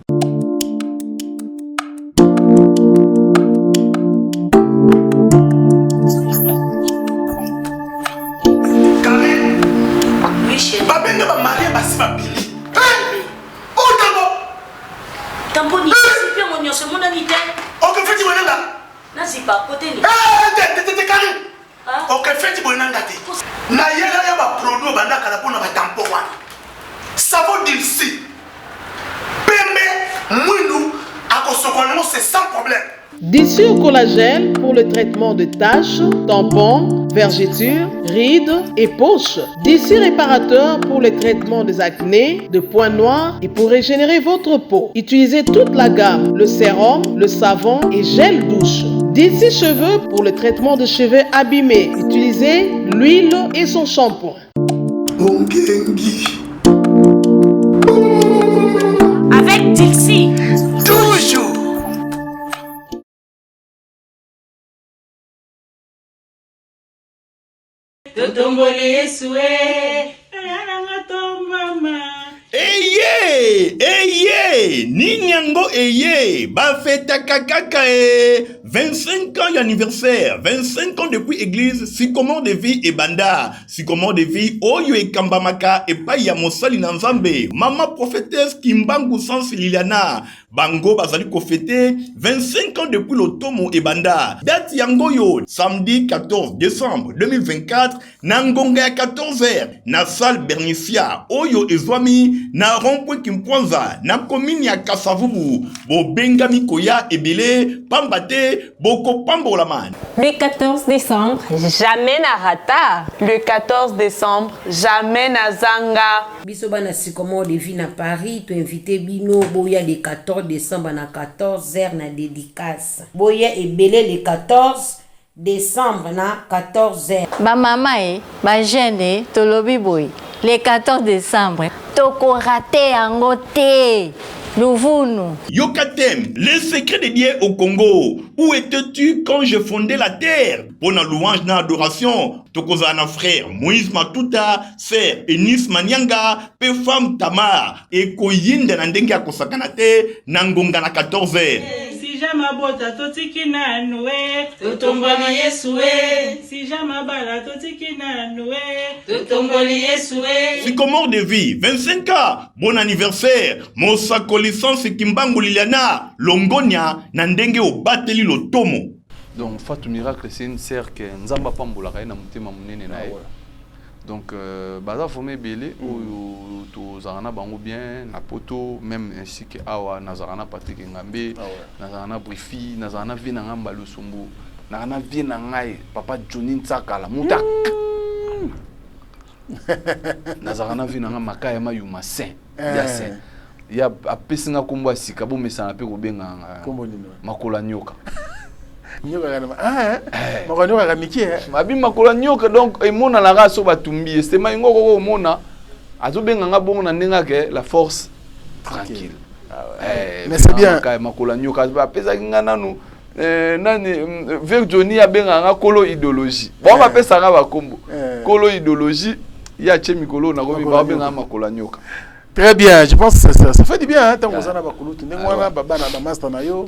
D'ici au collagène pour le traitement de taches, tampons, vergetures, rides et poches. D'ici réparateur pour le traitement des acnés, de points noirs et pour régénérer votre peau. Utilisez toute la gamme, le sérum, le savon et gel douche. D'ici cheveux pour le traitement de cheveux abîmés. Utilisez l'huile et son shampoing. Avec Dixie. Toujours. Eye, Ninyango Eye, Bafeta Kakaka 25 ans d'anniversaire, 25 ans depuis église, Sycomore de vie et Banda, Sycomore de vie, Oyo et Kambamaka et Paya Mosali Nanzambe, Maman prophétesse Kimbangu Sans Liliana, Bango Bazali Kofete, 25 ans depuis l'Otomo et Banda, date Yangoyo, samedi 14 décembre 2024, Nangonga à 14h, na salle Bernicia, Oyo et Zwami, na Rompwe Kimpwanza, na commune ya Kasavubu, Bo Bengami Koya et Bele, Pambate, Boko Pambolaman. Le 14 décembre, jamais na rata. Le 14 décembre, jamais na zanga. Bisoba na Sycomore de vie na Paris, tu invité Bino, Boya le 14 décembre na 14h na dédicace. Boya et Belé le 14 décembre na 14h. Ba mama ba jeune tolobi boy. Le 14 décembre, toko raté ango te. Louvounou. Yokatem, le secret de Dieu au Congo. Où étais-tu quand je fondais la terre? Pour la louange na adoration, Tokozana frère, Moïse Matuta, sœur, Enis Manyanga, pe femme Tamar, et Koyinde Nandenga Kosakanate, Nangonga na 14h. Si jamabota totiki na noue, totomboli yesue. Si jamabala totiki na noue, totomboli yesue. Sycomore de vie, 25 ans, bon anniversaire, Mosako licence Kimbangu Liliana, Longonia, Nandenge au Bateli Lotomo. Donc Fatou Miracle, c'est une sœur que Nzamba Pambola na mutema munene nae. Donc, baza formé belé, ou tozarana bango bien, na poto, même ainsi que awa, nazarana Patrick Ngambe, nazarana Brifi, nazarana Vina Ngamba Lusumbu, nazarana Vina Ngai, papa Johnny Ntsakala, Moutak. Nazarana Vina Ngamba Makayama Yuma Saint, Yasin. Il y a Pessinga Kumba Sikabo, mais ça n'a pas Benga Makola Nyoka. Makola Miki, Mabi Makola Nyoka, donc, et mon à la race au Batumbi, c'est ma ingo mona, à tout benga bon na ke la force tranquille. Mais c'est bien. Makola Nyoka, pesa ngana nu. Nani Vir Johnny a benga kolo idéologie. Bon, on appelle ça ba kombo. Kolo idéologie, il y a Chemikolo na gobi ba benga Makola Nyoka. Très bien, je pense que ça fait du bien, tant qu'on s'en a bakulu, tu n'es pas baba na master na yo,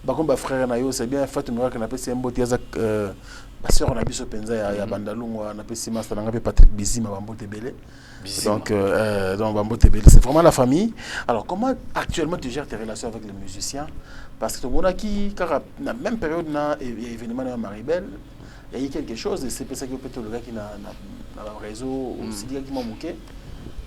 bakomba frère na yo, c'est bien fait nous que na pesi mboti azak ma sœur na biso penza ya bandalungwa na pesi master na ngape Patrick Bizima bambote belé. Donc bambote belé, c'est vraiment la famille. Alors comment actuellement tu gères tes relations avec les musiciens? Parce que tout le monde qui car na même période na événement na Maribel, il y a eu quelque chose et c'est pour ça que peut-être le gars qui na réseau aussi dit qui m'a manqué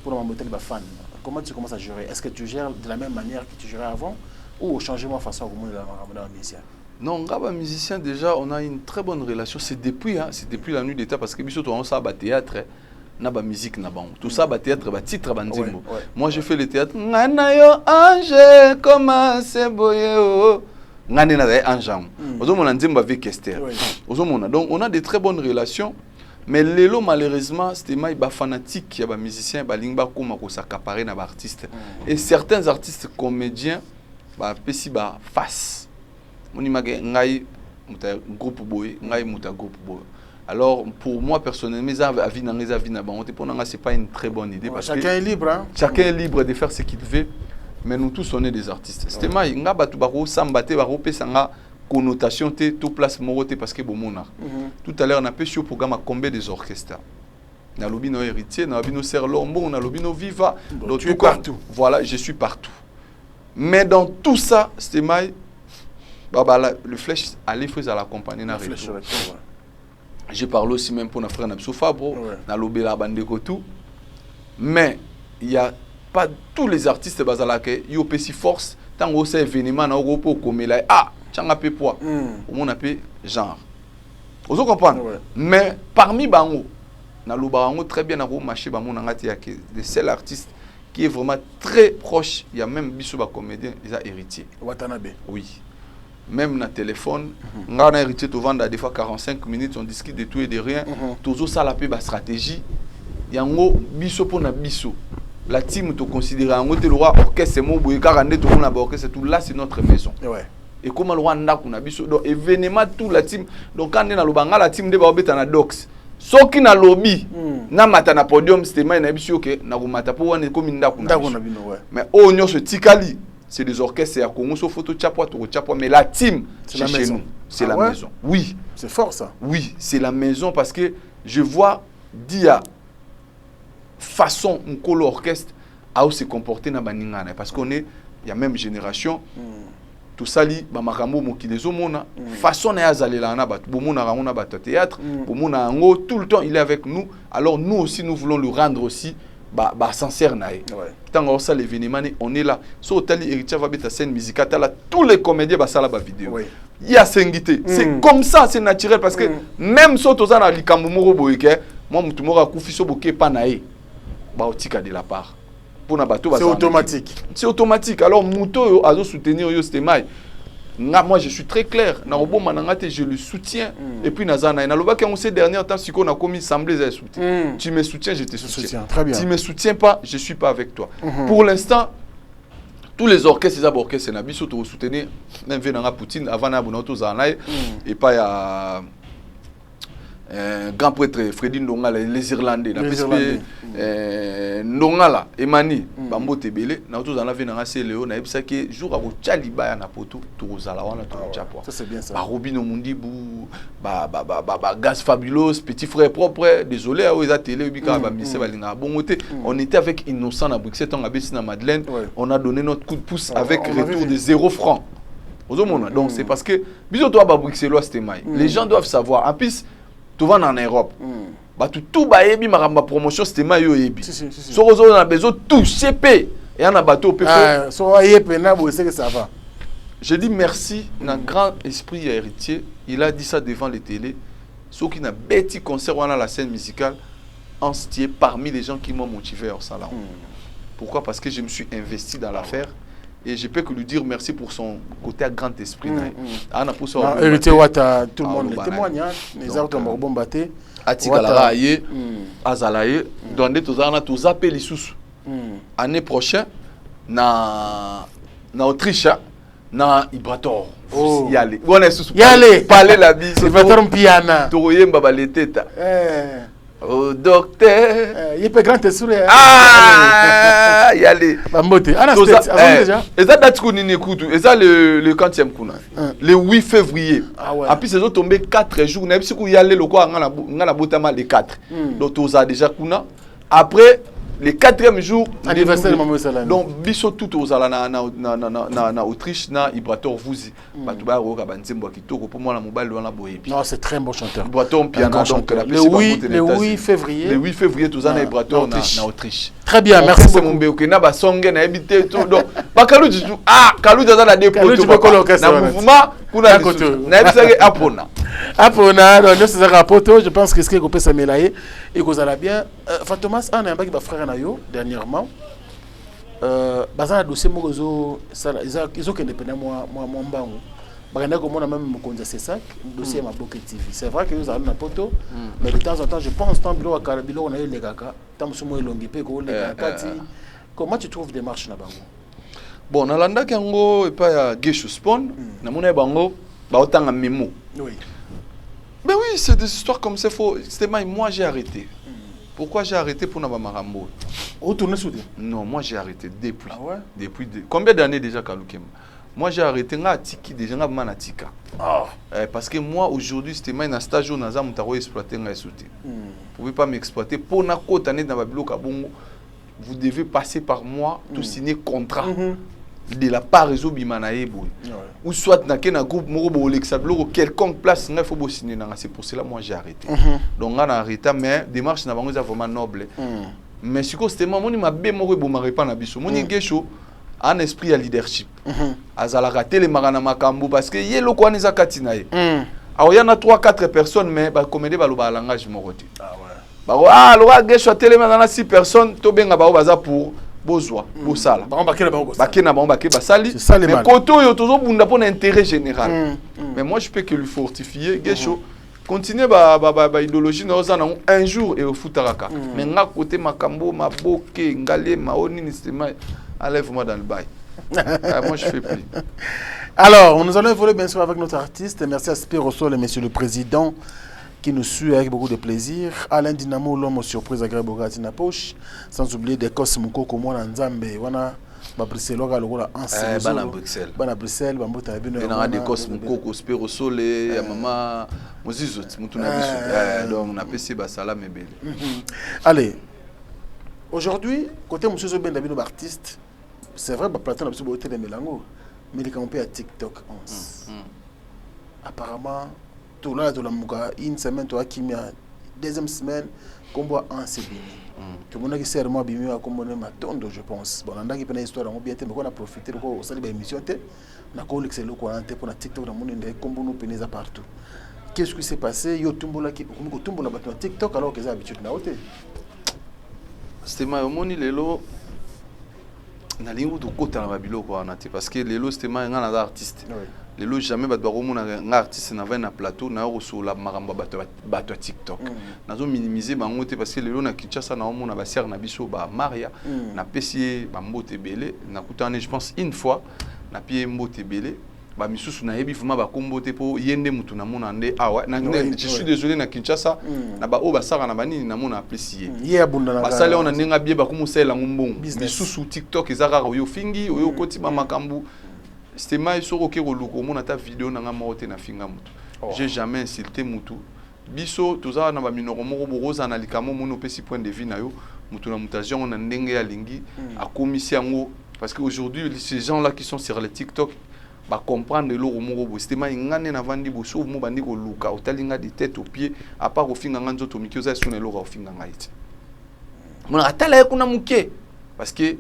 pour m'embêter les fans. Comment tu commences à gérer? Est-ce que tu gères de la même manière que tu gérais avant ou changement de façon comment la musicien? Non, Gaba musicien déjà, on a une très bonne relation. C'est depuis la nuit d'état parce que biso on ça ba théâtre, na ba musique na ba. Tout ça ba théâtre, ba titre ba ndimbo. Moi je fais le théâtre. Ngana yo ange comment c'est boye o. Ngane na dai ange. Ozomona ndimbo avec Esther. Ozomona. Donc on a de très bonnes relations. Mais lelo malheureusement c'était mai ba fanatique ya ba musicien ba lingba koma ko s'accaparer na ba artiste et certains artistes comédiens ba pesi ba face moni mage ngai muta groupe boy ngai muta groupe boy. Alors pour moi personnellement ça avis na ba on te pona c'est pas une très bonne idée parce chacun est libre hein? Chacun est libre de faire ce qu'il veut mais nous tous on est des artistes. C'était mai nga batu ba ko sambate ba ko pesa nga connotation tout place moroté parce que bomona. Tout à l'heure on a pêché au programme à combien des orchestres. Na lobino héritier, na lobino serlombo, na lobino viva. Donc tu es partout. Voilà, je suis partout. Mais dans tout ça, c'était mai le flèche allait faire à l'accompagner na retour. J'ai parlé aussi même pour na frère Nabso Fabro, na lobela bandeko tout. Mais il y a pas tous les artistes bazalake, yo pesi force tant au c'est événement na opo comme là Tchanga pe poids. On appelle genre. Vous comprenez? Mais parmi bango, na lobango très bien na ro marché bango na ngati ya ke le seul artiste qui est vraiment très proche, il y a même biso ba comédien, ils a héritier. Watanabe. Oui. Même na téléphone, nga na héritier to vendre des fois 45 minutes on discute de tout et de rien. Tozo sala pe ba stratégie. Yango biso po na biso. La team to considérer en te le roi orchestre c'est mon boy 42 tout na ba orchestre tout là c'est notre maison. Ouais. Et comment le Rwanda qu'on a biso donc événement tout la team donc quand on a le banga la team de ba obeta na dox so qui na lobby na mata na podium c'était mai na biso que na mata po wana comme nda kuna mais oh nyo ce tikali c'est des orchestres à Congo so photo chapwa to chapwa mais la team c'est chez nous c'est la maison. Oui, c'est fort ça. Oui, c'est la maison parce que je vois dia façon un orchestre à se comporter na baningana parce qu'on est il y a même génération tout ça li ba makambo mokile zomona façon na yazalela na bat bomona rangona bat théâtre bomona ngo tout le temps il est avec nous alors nous aussi nous voulons le rendre aussi ba sincère nae tant ça l'événement on est là so tali héritier va beta scène musicale là tous les comédiens ba sala ba vidéo il y a singité c'est comme ça c'est naturel parce que même so toza na likambo moko boyeke moi mutu moko akufi so boke pa nae ba otika de la part. C'est automatique. C'est automatique. Alors, Mouto a soutenir yo stemai. Moi, je suis très clair. Je le soutiens. Et puis, ces derniers temps, si on a commis semblé à soutien. Tu me soutiens, je te soutiens. Très bien. Tu ne me soutiens pas, je ne suis pas avec toi. Pour l'instant, tous les orchestres, les orchestres, c'est Nabiso, tu soutenir. Même Venanga Poutine, avant Nabunato Zanaï, et pas à. Grand prêtre Freddy Ndonga les Irlandais na PSP Ndonga la Emani Bambo Tebele na tous en la venanga c'est Léo na ebisa que jour a Chaliba na poto tozala wana to chapwa ça c'est bien ça ba Robino Mundibu ba Gaz Fabulous petit frère propre désolé à eza télé bika ba mise balinga bongoté on était avec Innocent na Bruxelles on a baissé na Madeleine on a donné notre coup de pouce avec retour de 0 francs donc c'est parce que biso to ba Bruxelles c'était mai les gens doivent savoir en plus tu vas en Europe, tout bayebi maramba promotion Stema yo yebi. So on a besoin tout CP et on a bateau pe. So yepe na bo c'est que ça va. Je dis merci dans grand esprit héritier, il a dit ça devant les télé. Ceux qui n'a bêti concert on a la scène musicale en stier parmi les gens qui m'ont motivé au salon. Pourquoi? Parce que je me suis investi dans l'affaire. Et je peux que lui dire merci pour son côté à grand esprit. Héritier Wata, tout le monde témoigne. Les autres ont bon batté. Atikalaye, Azalaye, donné tous appels sous. Année prochaine, na Autriche, na Ibrator. Y aller. On est sous. Y aller. Parler la bise. Ibrator Piana. Toroye mbaba les têtes. Oh docteur, il peut grand sourire. Ah, y aller. Bambote. Déjà. Et ça date qu'on y écoute. Et ça le 40e kuna. Le 8 février. Et puis c'est tombé 4 jours. N'a pas si y aller le quoi ngala botama les 4. Donc tout ça déjà kuna. Après le 4e jour anniversaire de Maman Salani. Donc biso tout aux ala na Autriche na Ibrator Vuzi. Batu ba roka banzembo kitoko pour moi la mobile wana boyebi. Non, c'est très bon chanteur. Ibrator piano donc le 8 février. Le 8 février tous en Ibrator na Autriche. Très bien, merci beaucoup. Mon béoké na ba songe na habité tout donc ba Kaluji Kaluji dans la dépôt na mouvement kuna na bisage apona. Apona donc c'est un poto, je pense que ce qui est coupé ça melaye et que ça va bien. Fatomas on a un bac frère nayo dernièrement bazana dossier mozo ça ils ont que dépendant moi mbango baganda comme on a même mokonza c'est ça dossier ma Boké TV. C'est vrai que nous avons un poto mais de temps en temps je pense tant bilo akarabilo on a eu les gaka tant sumo elongi pe ko les kati. Comment tu trouves des marches na bango? Bon nalanda kango et pas ya Geshu Spawn na mona bango ba otanga memo. Oui. Ben oui, c'est des histoires comme ça faux. Moi j'ai arrêté. Pourquoi j'ai arrêté pour Naba Marambo? Retourner sous des? Non, moi j'ai arrêté depuis. Ah ouais? Depuis combien d'années déjà Kalukem? Moi j'ai arrêté Tiki déjà Manatika. Parce que moi aujourd'hui c'était un stage où Naza Moutaro exploité nga sauté. Vous pouvez pas m'exploiter pour na côte année dans Babilo Kabongo. Vous devez passer par moi tout signer contrat. De la part réseau bimanaye boy ou soit na ken groupe moko l'exablo quelconque place nga faut signer na c'est pour cela moi j'ai arrêté donc on a arrêté mais démarche na bango vraiment noble mais siko c'était moi moni mabe moko bo marepa na biso moni gesho un esprit à leadership azala rater les marana makambo parce que yelo ko aniza katina ye alors il y en a 3-4 personnes mais ba comédie ba lo ba langage moko te ba lo gesho télé na 6 personnes to benga ba baza pour Bozwa, Bosala. Bakena basali. Mais koto yo toujours bunda pour l'intérêt général. Mais moi je peux que lui fortifier. Gesho, continuer ba idéologie na ozana un jour et au futaraka. Mais nga côté makambo, maboke, ngale, maoni nisema enlève-moi dans le bail. Moi je fais plus. Alors, nous allons évoluer bien sûr avec notre artiste. Merci à Spiro Sol et monsieur le président qui nous suit avec beaucoup de plaisir. Alain Dinamo, l'homme aux surprises agréable au na poche. Sans oublier des Cosmoko comme moi en Nzambe. Wana ba Bruxelles loga loga en bana Bruxelles. Bana Bruxelles, ba mbota bino. Na des Cosmoko, Spiro Sole, ya mama Mozizo, mutuna biso. Donc on a passé ba salam ebele. Allez. Aujourd'hui, côté monsieur Zoben Dabino artiste, c'est vrai ba plateau na biso boté de Melango, mais les campé à TikTok 11. Apparemment tout là de la muga une semaine toi qui m'a deuxième semaine combo en CBI tout le monde qui sert moi bimi comme on ma tondo je pense bon on a qui une histoire on bien mais on a profité ko au salle émission té na ko l'excellent ko ante pour na TikTok na monde ndé combo nous peneza partout. Qu'est-ce qui s'est passé yo tumbola qui ko tumbola ba TikTok alors que ça habitude na hote c'était ma moni lelo na lingu to kota na babilo ko ante parce que lelo c'était ma ngana artiste. Les loges jamais un artiste na un plateau na sur la maramba bato TikTok nazo minimiser bango te parce que les loges na Kinshasa na omona ba sœur na biso ba Maria na pesier ba mbote belé na kutane je pense une fois na pied mbote belé ba misusu na yebi vraiment ba kombote po yende mutu na mona nde awa je suis désolé na Kinshasa na ba o ba sara na banini na mona apprécier ba sale on ndinga bie ba kumusela ngombongo misusu TikTok ezaka yo fingi oyo koti ba makambu. C'était mal sur OK roluko mon ta vidéo na ngamote na finga mutu. J'ai jamais insulté mutu. Biso toza na ba minoro moko boroza na likamo mono pesi point de vue na yo mutu na mutation na ndenge ya lingi a commissi yango parce que aujourd'hui ces gens là qui sont sur les TikTok ba comprendre eloko moko bo stema ngane na vandi bo sauve mo bandi ko luka otalinga de tête aux pieds à part ko finga nganzo to mikio za suna eloko finga ngaiti mona atala kuna muke parce que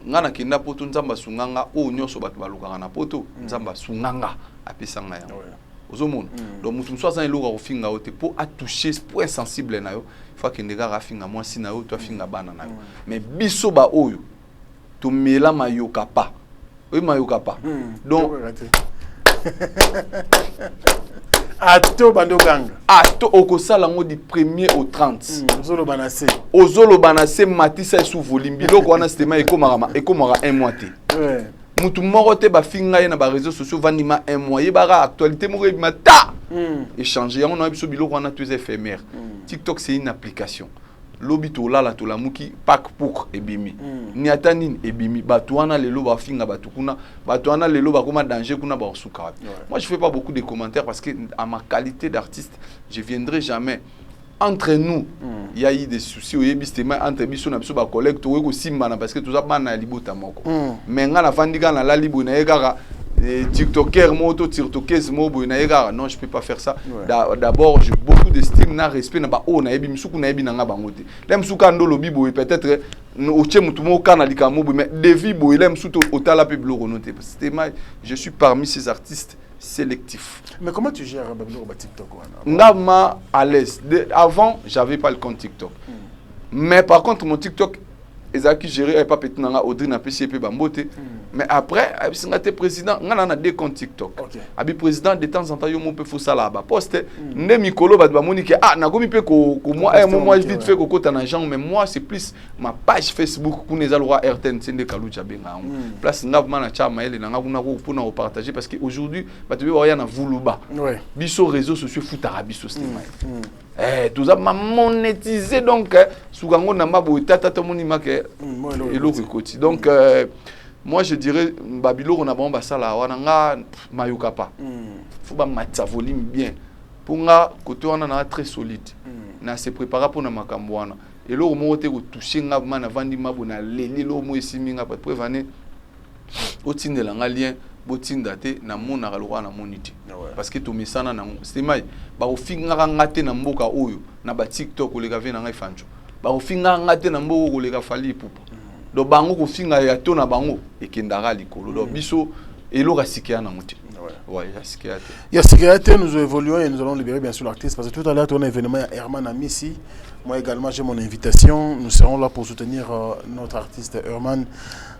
ngana kinda poto nzamba sunganga o nyoso bato baluka na poto nzamba sunganga apesanga ya ozomona donc mutu msoza eloko ko finga ote pour a toucher point sensible na yo faut que ndega ra finga moi si na yo to finga bana na yo mais biso ba oyo to mela mayoka pa oui mayoka pa donc ato bandokanga ato okosala ngo du 1er au 30 ozolo banase matisa sous volume biloko wana stema ekomara un mois te mutu moko te bafinga ye na ba réseaux sociaux vandima un mois ye bara actualité moko ebima ta échanger yango na biso biloko wana tous éphémère. TikTok c'est une application lobito lala to lamuki pak pour ebimi ni atanine ebimi bato wana lelo ba finga bato kuna bato wana lelo ba koma danger kuna ba suka. Moi je fais pas beaucoup de commentaires parce que à ma qualité d'artiste je viendrai jamais entre nous il y a eu des soucis au yebistement entre biso na biso ba collègue to ko simana parce que tout ça bana libota moko mais ngana vandika na la libo na egara TikToker moto TikTokers mobo na egara non je peux pas faire ça d'abord j'ai beaucoup d'estime na respect na ba o na ebi misuku na ebi na nga bangote la misuka ndo lobi bo peut-être o che mutu mo kana likamo mais devi bo la misuto otala pe bloko noté parce que je suis parmi ces artistes sélectifs. Mais comment tu gères ba TikTok Ngama à l'aise. Avant, j'avais pas le compte TikTok. Mais par contre mon TikTok ezaki géré pas petit nanga Audrey na PCP bambote. Mais après, si on était président, on a des comptes TikTok. Abi président de temps en temps yo mo pe faut ça là bas poste ne mikolo ba monike ah na gomi pe ko moi vite fait ko ta na gens mais moi c'est plus ma page Facebook pour les alwa RTN sende kalucha benga place ngavma na chama ele na ngakuna ko pour na partager parce que aujourd'hui ba te ba ya na vuluba biso réseaux sociaux futara biso stima tout ça m'a monétisé donc sougango na mabo tata to monima ke eloko koti donc moi je dirais babilo on a bon basala wana nga mayuka pa faut ba matza volume bien pour nga côté wana na très solide na se préparer pour na makambo wana eloko mo te ko toucher nga mana vandi mabo na lelo mo esiminga pa prévenir otindela nga lien botinda te na mona kalwa na monité parce que to mesana na c'est mai ba ofinga ngate na mboka oyo na ba TikTok o lega vena ngai fanjo ba ofinga ngate na mboka o lega fali pupa do bango ko finga ya to na bango ekendara likolo do biso eloka sikia na muti ya sikia nous évoluons et nous allons libérer bien sûr l'artiste parce que tout à l'heure ton événement à Herman à Missy moi également j'ai mon invitation nous serons là pour soutenir notre artiste Herman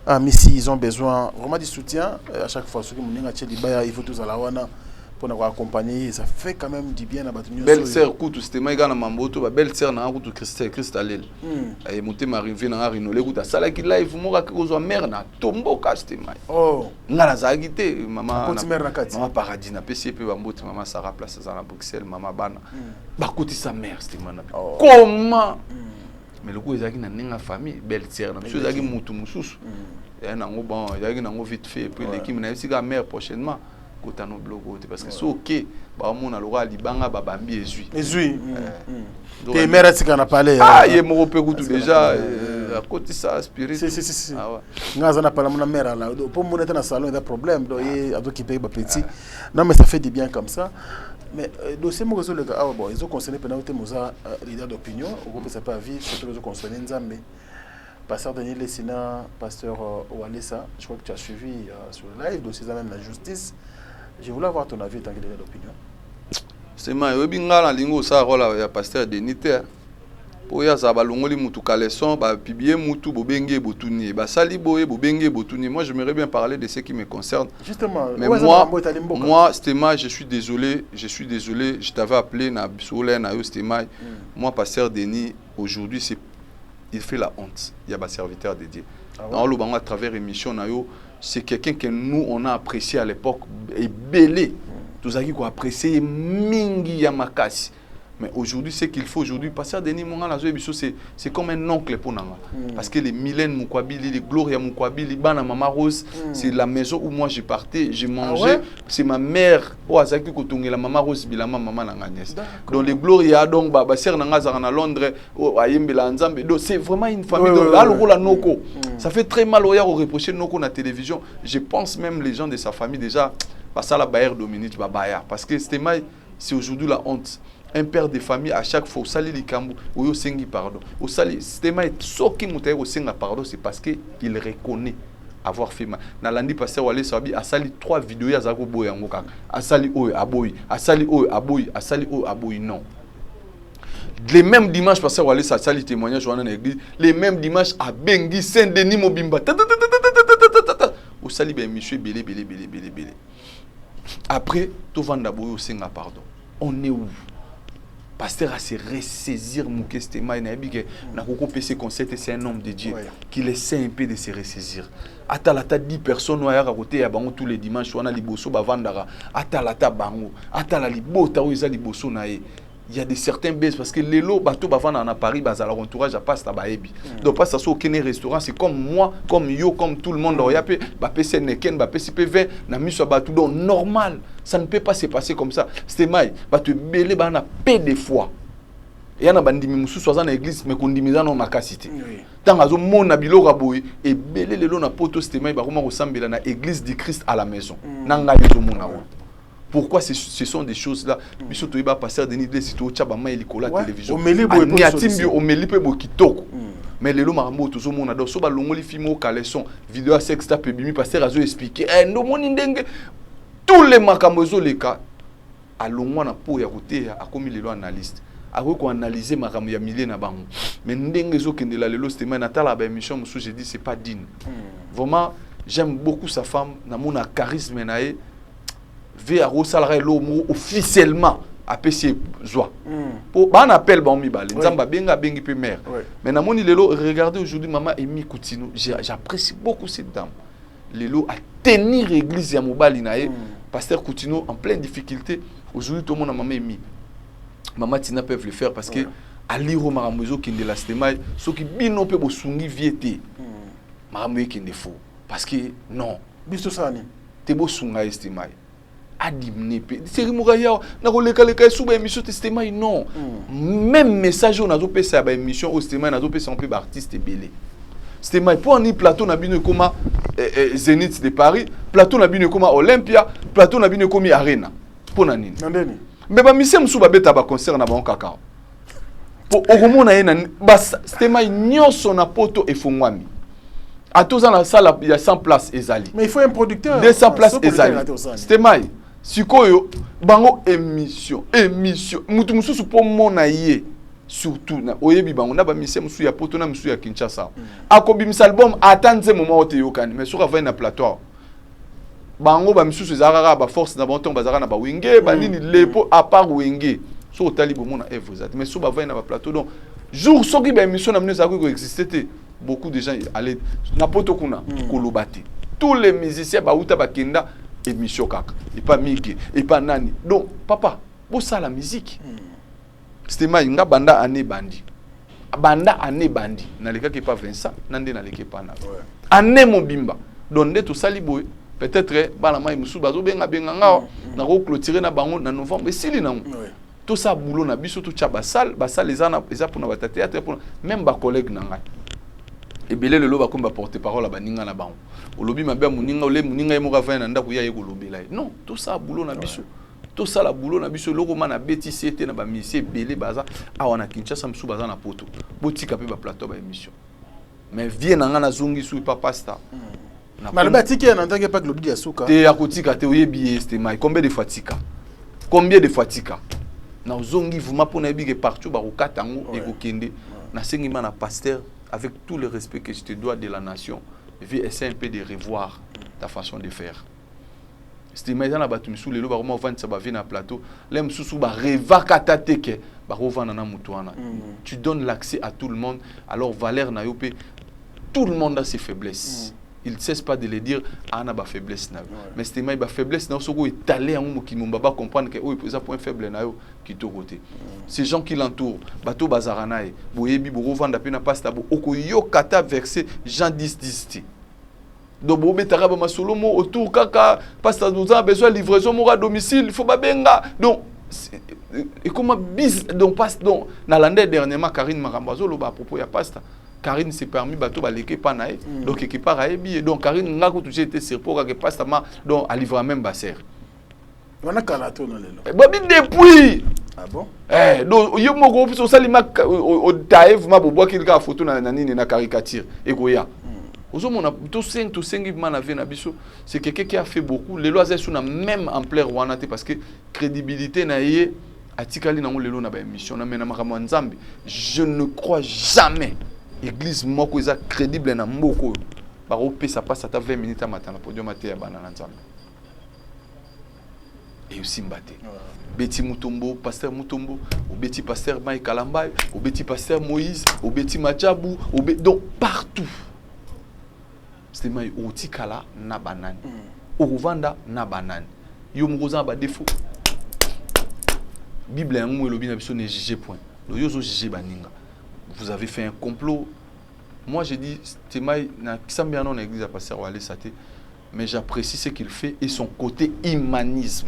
à Missy ils ont besoin vraiment du soutien à chaque fois ceux qui m'ont dit il faut tous à la wana pour nous accompagner ça fait quand même du bien à battre belle sœur kutu c'était moi gana mamboto ba belle sœur na kutu cristalel et monter m'arriver na rinolé kuta sala ki live moka ko zo mère na tomboka c'était moi ngala zagité maman paradis na PCP bambote maman Sarah place za na Bruxelles maman bana ba kuti sa mère c'était moi comment mais le coup ezaki na ninga famille belle sœur na monsieur zaki mutu mususu et na ngo bon ezaki na ngo vite fait puis l'équipe na sika mère prochainement kotano bloco parce que c'est OK ba mona lora libanga babambi ezui te mère tika na parler ye mo pe kutu déjà à côté ça spirit si ngaza na parler mon mère là pour mon être dans salon il y a problème donc il a qui paye ba petit non mais ça fait du bien comme ça mais dossier mo zo le gars bon ils ont concerné pendant que moza leader d'opinion au groupe ça pas vie surtout ils ont concerné Nzambe pasteur Daniel Lessina pasteur Walesa je crois que tu as suivi sur le live dossier même la justice. Je voulais avoir ton avis tant que leader d'opinion. C'est moi, je suis là lingo ça rôle ya pasteur Deniter. Pour ya za balongoli mutu kaleson ba pibie mutu bobenge botuni ba sali boye bobenge botuni. Moi j'aimerais bien parler de ce qui me concerne. Justement, mais moi Stéma, je suis désolé, je t'avais appelé na bisola na yo Stéma. Moi pasteur Denis aujourd'hui il fait la honte. Il y a ba serviteur dédié. Dans le bango à travers émission na yo c'est quelqu'un que nous on a apprécié à l'époque et belé tout ça qui quoi apprécié mingi ya makasi Mais aujourd'hui, ce qu'il faut aujourd'hui, passer Denis Monga, c'est comme un oncle pour Nanga. Parce que les Mylène Moukwabili, les Gloria Moukwabili, Bana Mama Rose, c'est la maison où moi j'ai parté, j'ai mangé. C'est ma mère, Azaki Kotongi, la Mama Rose, Bilama, Mama Nanganès. Donc les Gloria, donc, Baba Ser Nanga à Londres, Ayembela Nzambe. Donc c'est vraiment une famille. Noko. Ça fait très mal au reprocher Noko à la télévision. Je pense même les gens de sa famille déjà, passer à la Bayer Dominique, parce que c'est aujourd'hui la honte. Un père de famille à chaque fois, au sali likambu, au sengi pardon. Au sali, c'est pardon, c'est parce qu'il reconnaît avoir fait mal. Nalandi pasteur Wale Sabi a sali 3 vidéos à Zako Boy Angoka. A sali oe aboy, a sali oe aboy, a sali oe aboy non. Les mêmes dimanches pasteur Wale sali témoignage dans l'église, les mêmes dimanches à Bengi Saint-Denis Mobimba. Au sali ben monsieur belé. Après tout vanda boy au senga pardon. On est où? Pasteur a se ressaisir mon questement et n'a pas PC concept c'est un homme de Dieu qui essaie un peu de se ressaisir. Atalata 10 personnes à côté à bango tous les dimanches on a liboso ba vandara atalata bango atala libota ou isa liboso na e. Il y a des certains baisses parce que les lots bateau ba vanda na Paris ba leur entourage à pasta ba ebi. Donc pas ça aucun restaurant c'est comme moi comme yo comme tout le monde on y a ba PC neken ba PC PV na miso ba tout donc normal. Ça ne peut pas se passer comme ça. C'était maï. Bah tu belé bah na peu de fois. Et y en a bandimi musu soit dans l'église mais qu'on dimisa non makasité. Tant azo mon nabilo raboy et belé le long na poto c'était maï bah comment ressemble na église du Christ à la maison. Nanga yezo mona wa. Pourquoi ce sont des choses là? Biso to iba passer de nidle sito chaba ma elikola télévision. Ni atimbi o melipe bo kitoko. Mais les lots marambo toujours mon ado so ba longoli film au caleçon vidéo à sex tape bimi passer azo expliquer ndo moni ndenge tous les makamozo les cas à l'ongwa na po ya côté a commis les lois analystes a ko analyser makamo ya milliers na bango mais ndenge zo kende la lelo c'était na tala ba émission musu j'ai dit c'est pas digne. Vraiment j'aime beaucoup sa femme na mona charisme nae ve a rosalare lo mo officiellement a PC joie pour ban appel ba mi balé nzamba benga bengi pe mère mais na moni lelo regardez aujourd'hui maman Emi Koutino j'apprécie beaucoup cette dame lelo a tenir l'église ya mobali nae pasteur Koutino en pleine difficulté aujourd'hui tout le monde a maman Emi maman Tina peuvent le faire parce que ali ro maramozo kende la stemai so ki bino pe bo sungi viete maramoye kende fo parce que non biso sani te bo sunga estemai adimne pe seri mugaya na ko leka suba émission testemai non même message on a zo pesa ba émission au stemai na zo pesa on peut ba artiste belé. C'était my pour un plateau na bino comme Zénith de Paris, plateau na bino comme Olympia, plateau na bino comme Arena. Pour nani? Mais ba mission musu ba beta ba concert na ba kakao. Pour okomona yena c'était my nyonso na poto efongwami. À tous dans la salle il y a 100 places ezali. Mais il faut un producteur. 200 places ezali. C'était my sikoyo bango émission. Mutu musu pour mona yé. Surtout na oyebi bango na ba mission musu ya poto na musu ya Kinshasa akobimisa album atanze moment ote yokani mais sur va na plateau bango ba musu ezarara ba force na bon temps bazara na ba wenge ba nini lepo à part wenge so tali bo mona evozat mais sur ba va na ba plateau donc jour soki ba émission na mneza ko existait beaucoup de gens allaient na poto kuna kolobate tous les musiciens ba uta ba kenda émission kaka et pas migi et pas nani donc papa bo ça la musique. C'était ma banda année bandi. Banda année bandi. Naleka qui pas Vincent, nande naleka pas na. Année mobimba. Donc tout ça liboé. Peut-être balama musu bazo benga ngao na ko clôturer na bango na novembre sili na. Tout ça boulot na biso tout chaba basal les ana eza pour na ba théâtre pour même ba collègue na ngai. Et belé le loba comme ba porter parole à baninga na bango. Olobi mabe muninga ole muninga yemo ka vana ndako ya yeko lobela. Non, tout ça boulot na biso. Tout ça la boulot na biso loko mana bétissé te na ba misie belé baza awana Kinshasa msu baza na poto botika pe ba plateau ba émission mais vie na ngana zungi su papa sta malba tiki na ndenge pas globi ya suka te akotika te oyebi este mai combien de fatika na zungi vuma pona ebige partout ba kokata ngo e kokende na sengi mana pasteur avec tout le respect que je te dois de la nation vie essaie un peu de revoir ta façon de faire. C'était maintenant batu misu lelo ba comment vendre ça ba na plateau lem susu ba reva katateke ba rovana na mutuana. Tu donnes l'accès à tout le monde alors valeur na yopé tout le monde a ses faiblesses. il ne cesse pas de le dire, ah, na ba faiblesse na. Mais c'était ma faiblesse na soko étalé en mo qui m'ba comprendre que oh il point faible na yo qui to côté. Ces gens qui l'entourent, bato bazarana e, boyebi bo revendre pe na pasta bo oko yo kata verset Jean 10:10. Donc bo betara ba masolo mo autour kaka pasta nous a besoin livraison mo à domicile, il faut ba benga. Donc et comment bis donc passe donc na l'année dernièrement Karine Marambazo lo ba à propos ya pasta. Karine s'est permis bateau baleke panae donc qui part à ebi donc Karine nga ko touché été sur pour que pasta ma donc à livrer même basser. On a kalato na lelo. Babi depuis. Ah bon? Donc yo moko so salima au taïf ma bobo ki ka photo na nini na caricature et goya. Ozomona to 5 man avait na biso, c'est quelqu'un qui a fait beaucoup les lois sont na même ampleur wana te parce que crédibilité na yé atikali na lelo na ba émission na mena makambo nzambe. Je ne crois jamais église moko eza crédible na mboko ba opesa passe ata 20 minutes à matin na podium maté ya bana na nzambe. Et aussi mbate. Beti Mutombo, pasteur Mutombo, ou Beti pasteur Mike Kalambay, ou Beti pasteur Moïse, ou Beti Machabou, donc partout. C'était mai otikala na banane. Oruvanda na banane. Yo mroza ba défaut. Bible en mo elobi na biso ne juger point. Lo yo zo juger baninga. Vous avez fait un complot. Moi j'ai dit c'était mai na kisambia non église à pasteur Wale Saté, mais j'apprécie ce qu'il fait et son côté humanisme.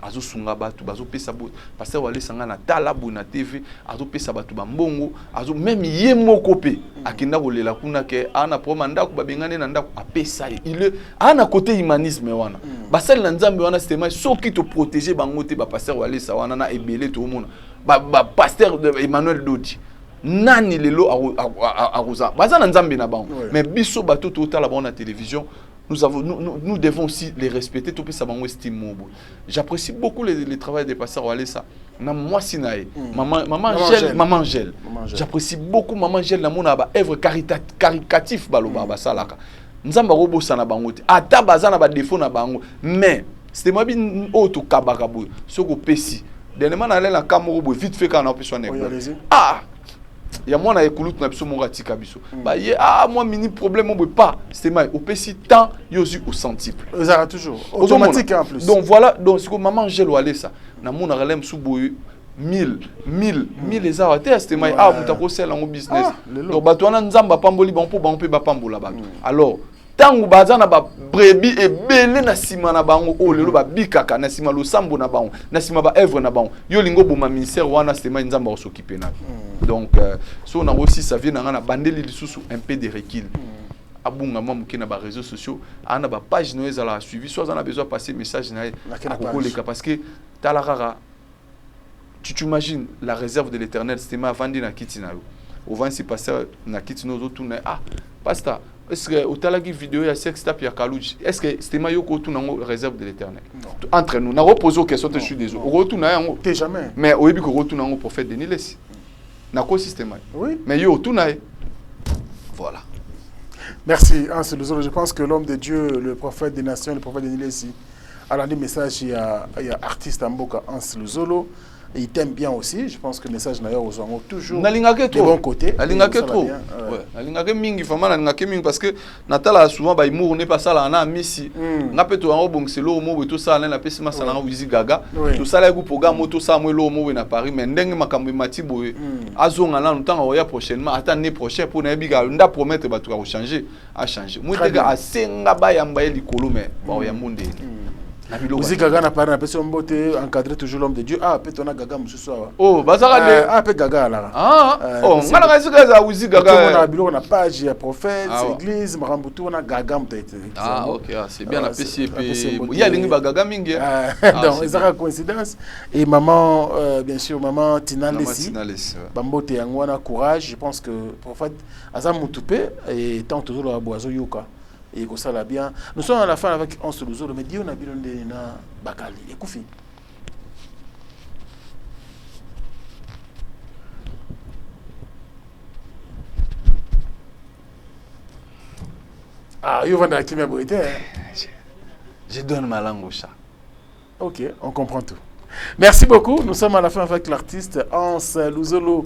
Azo sunga batu bazo pesa bo pasteur Wale sanga na talabu na TV azo pesa batu bambongo azo même ye moko pe akinda kolela kuna ke ana proma ndako babengane na ndako apesa il ana côté humanisme wana basali na nzambe wana c'était mai soki to protéger bango te ba pasteur Wale sa wana na ebele to mona ba pasteur Emmanuel Dodi nani lelo aroza baza na nzambe na bango mais biso bato to tala ba na télévision. Nous devons aussi les respecter, tout ça estime. J'apprécie beaucoup le travail des pasteurs Walesa. Moi sinae, maman Angèle. J'apprécie beaucoup maman Angèle na mona ba œuvre caritatif baloba ba salaka. Nzamba robo sana bango te. Ata bazana ba défaut na bango, mais c'était moi bin auto kabaka boy. Soko pesi. Dernièrement na la camera boy vite fait quand on peut soigner. Ah il y a moi na ekulutu na biso monga tika biso ba ye ah moi mini problème on pas c'est mal au petit temps yosu au centuple ça toujours automatique en plus donc voilà donc c'est que maman Angèle Wale ça na mona relem sous boy 1000 les arts c'était mal ah mutako sel en business donc ba toana nzamba pamboli ba on peut ba pambola ba alors tangu bazana ba brebi et belé na sima na bango o lelo ba bikaka na sima lo sambo na bango na sima ba œuvre na bango yo lingo boma ministère wana c'était mal nzamba s'occuper na donc si on a aussi ça vient na bandeli lisusu un peu de recul abunga moi mukina ba réseaux sociaux ana ba page no ezala suivi soit on a besoin passer message na koleka parce que talarara tu t'imagines la réserve de l'Éternel c'était ma vandi na kiti na yo au vent si passer na kiti no tout na ah pasta est-ce que au talagi vidéo ya sex tap ya kaluji est-ce que c'était ma yo ko tout na réserve de l'Éternel entre nous na reposer question je suis désolé au retour na yango t'es jamais mais au début ko retour na prophète Denis Lessi na ko système oui mais yo tout na voilà. Merci Hans Luzolo. Je pense que l'homme de Dieu, le prophète des nations, le prophète Denis Lessi a rendu message il y a artiste Amboka Hans Luzolo. Et il t'aime bien aussi. Je pense que le message d'ailleurs aux hommes toujours de bon côté. Alingake trop. Alingake mingi fama alingake mingi parce que Natala souvent ba imour n'est pas ça là na misi. Na peto en bon c'est lo mo tout ça na pesi masala na Wizi Gaga. Tout ça là go programme tout ça mo lo mo na Paris mais ndenge makambo mati boye. Azonga na ntango oya prochainement attendre prochain pour na biga nda promettre ba tout changer a changer. Moi tega asenga ba yamba likolo mais ba ya monde. Wizi Gaga n'a pas na personne beauté encadrer toujours l'homme de Dieu. Ah peut-on a Gaga monsieur soir. Oh bazaka ah peut Gaga là. Ah oh ngala kasi kaza Wizi Gaga. On a bilo na page ya prophète église Marambutu on a Gaga peut-être. Ah OK c'est bien la PCP. Il y a lingi ba Gaga mingi. Donc c'est une coïncidence et maman bien sûr maman Tina Lessi. Bambote yangwana courage je pense que prophète Azam Mutupe et tant toujours la boiseau yoka. Et comme ça là bien. Nous sommes à la fin avec Hans Luzolo, mais Dieu n'a pas de na bakali. Et Koufi. Ah, il va dans qui m'a brûlé. Je donne ma langue au chat. Ok, on comprend tout. Merci beaucoup. Nous sommes à la fin avec l'artiste Hans Luzolo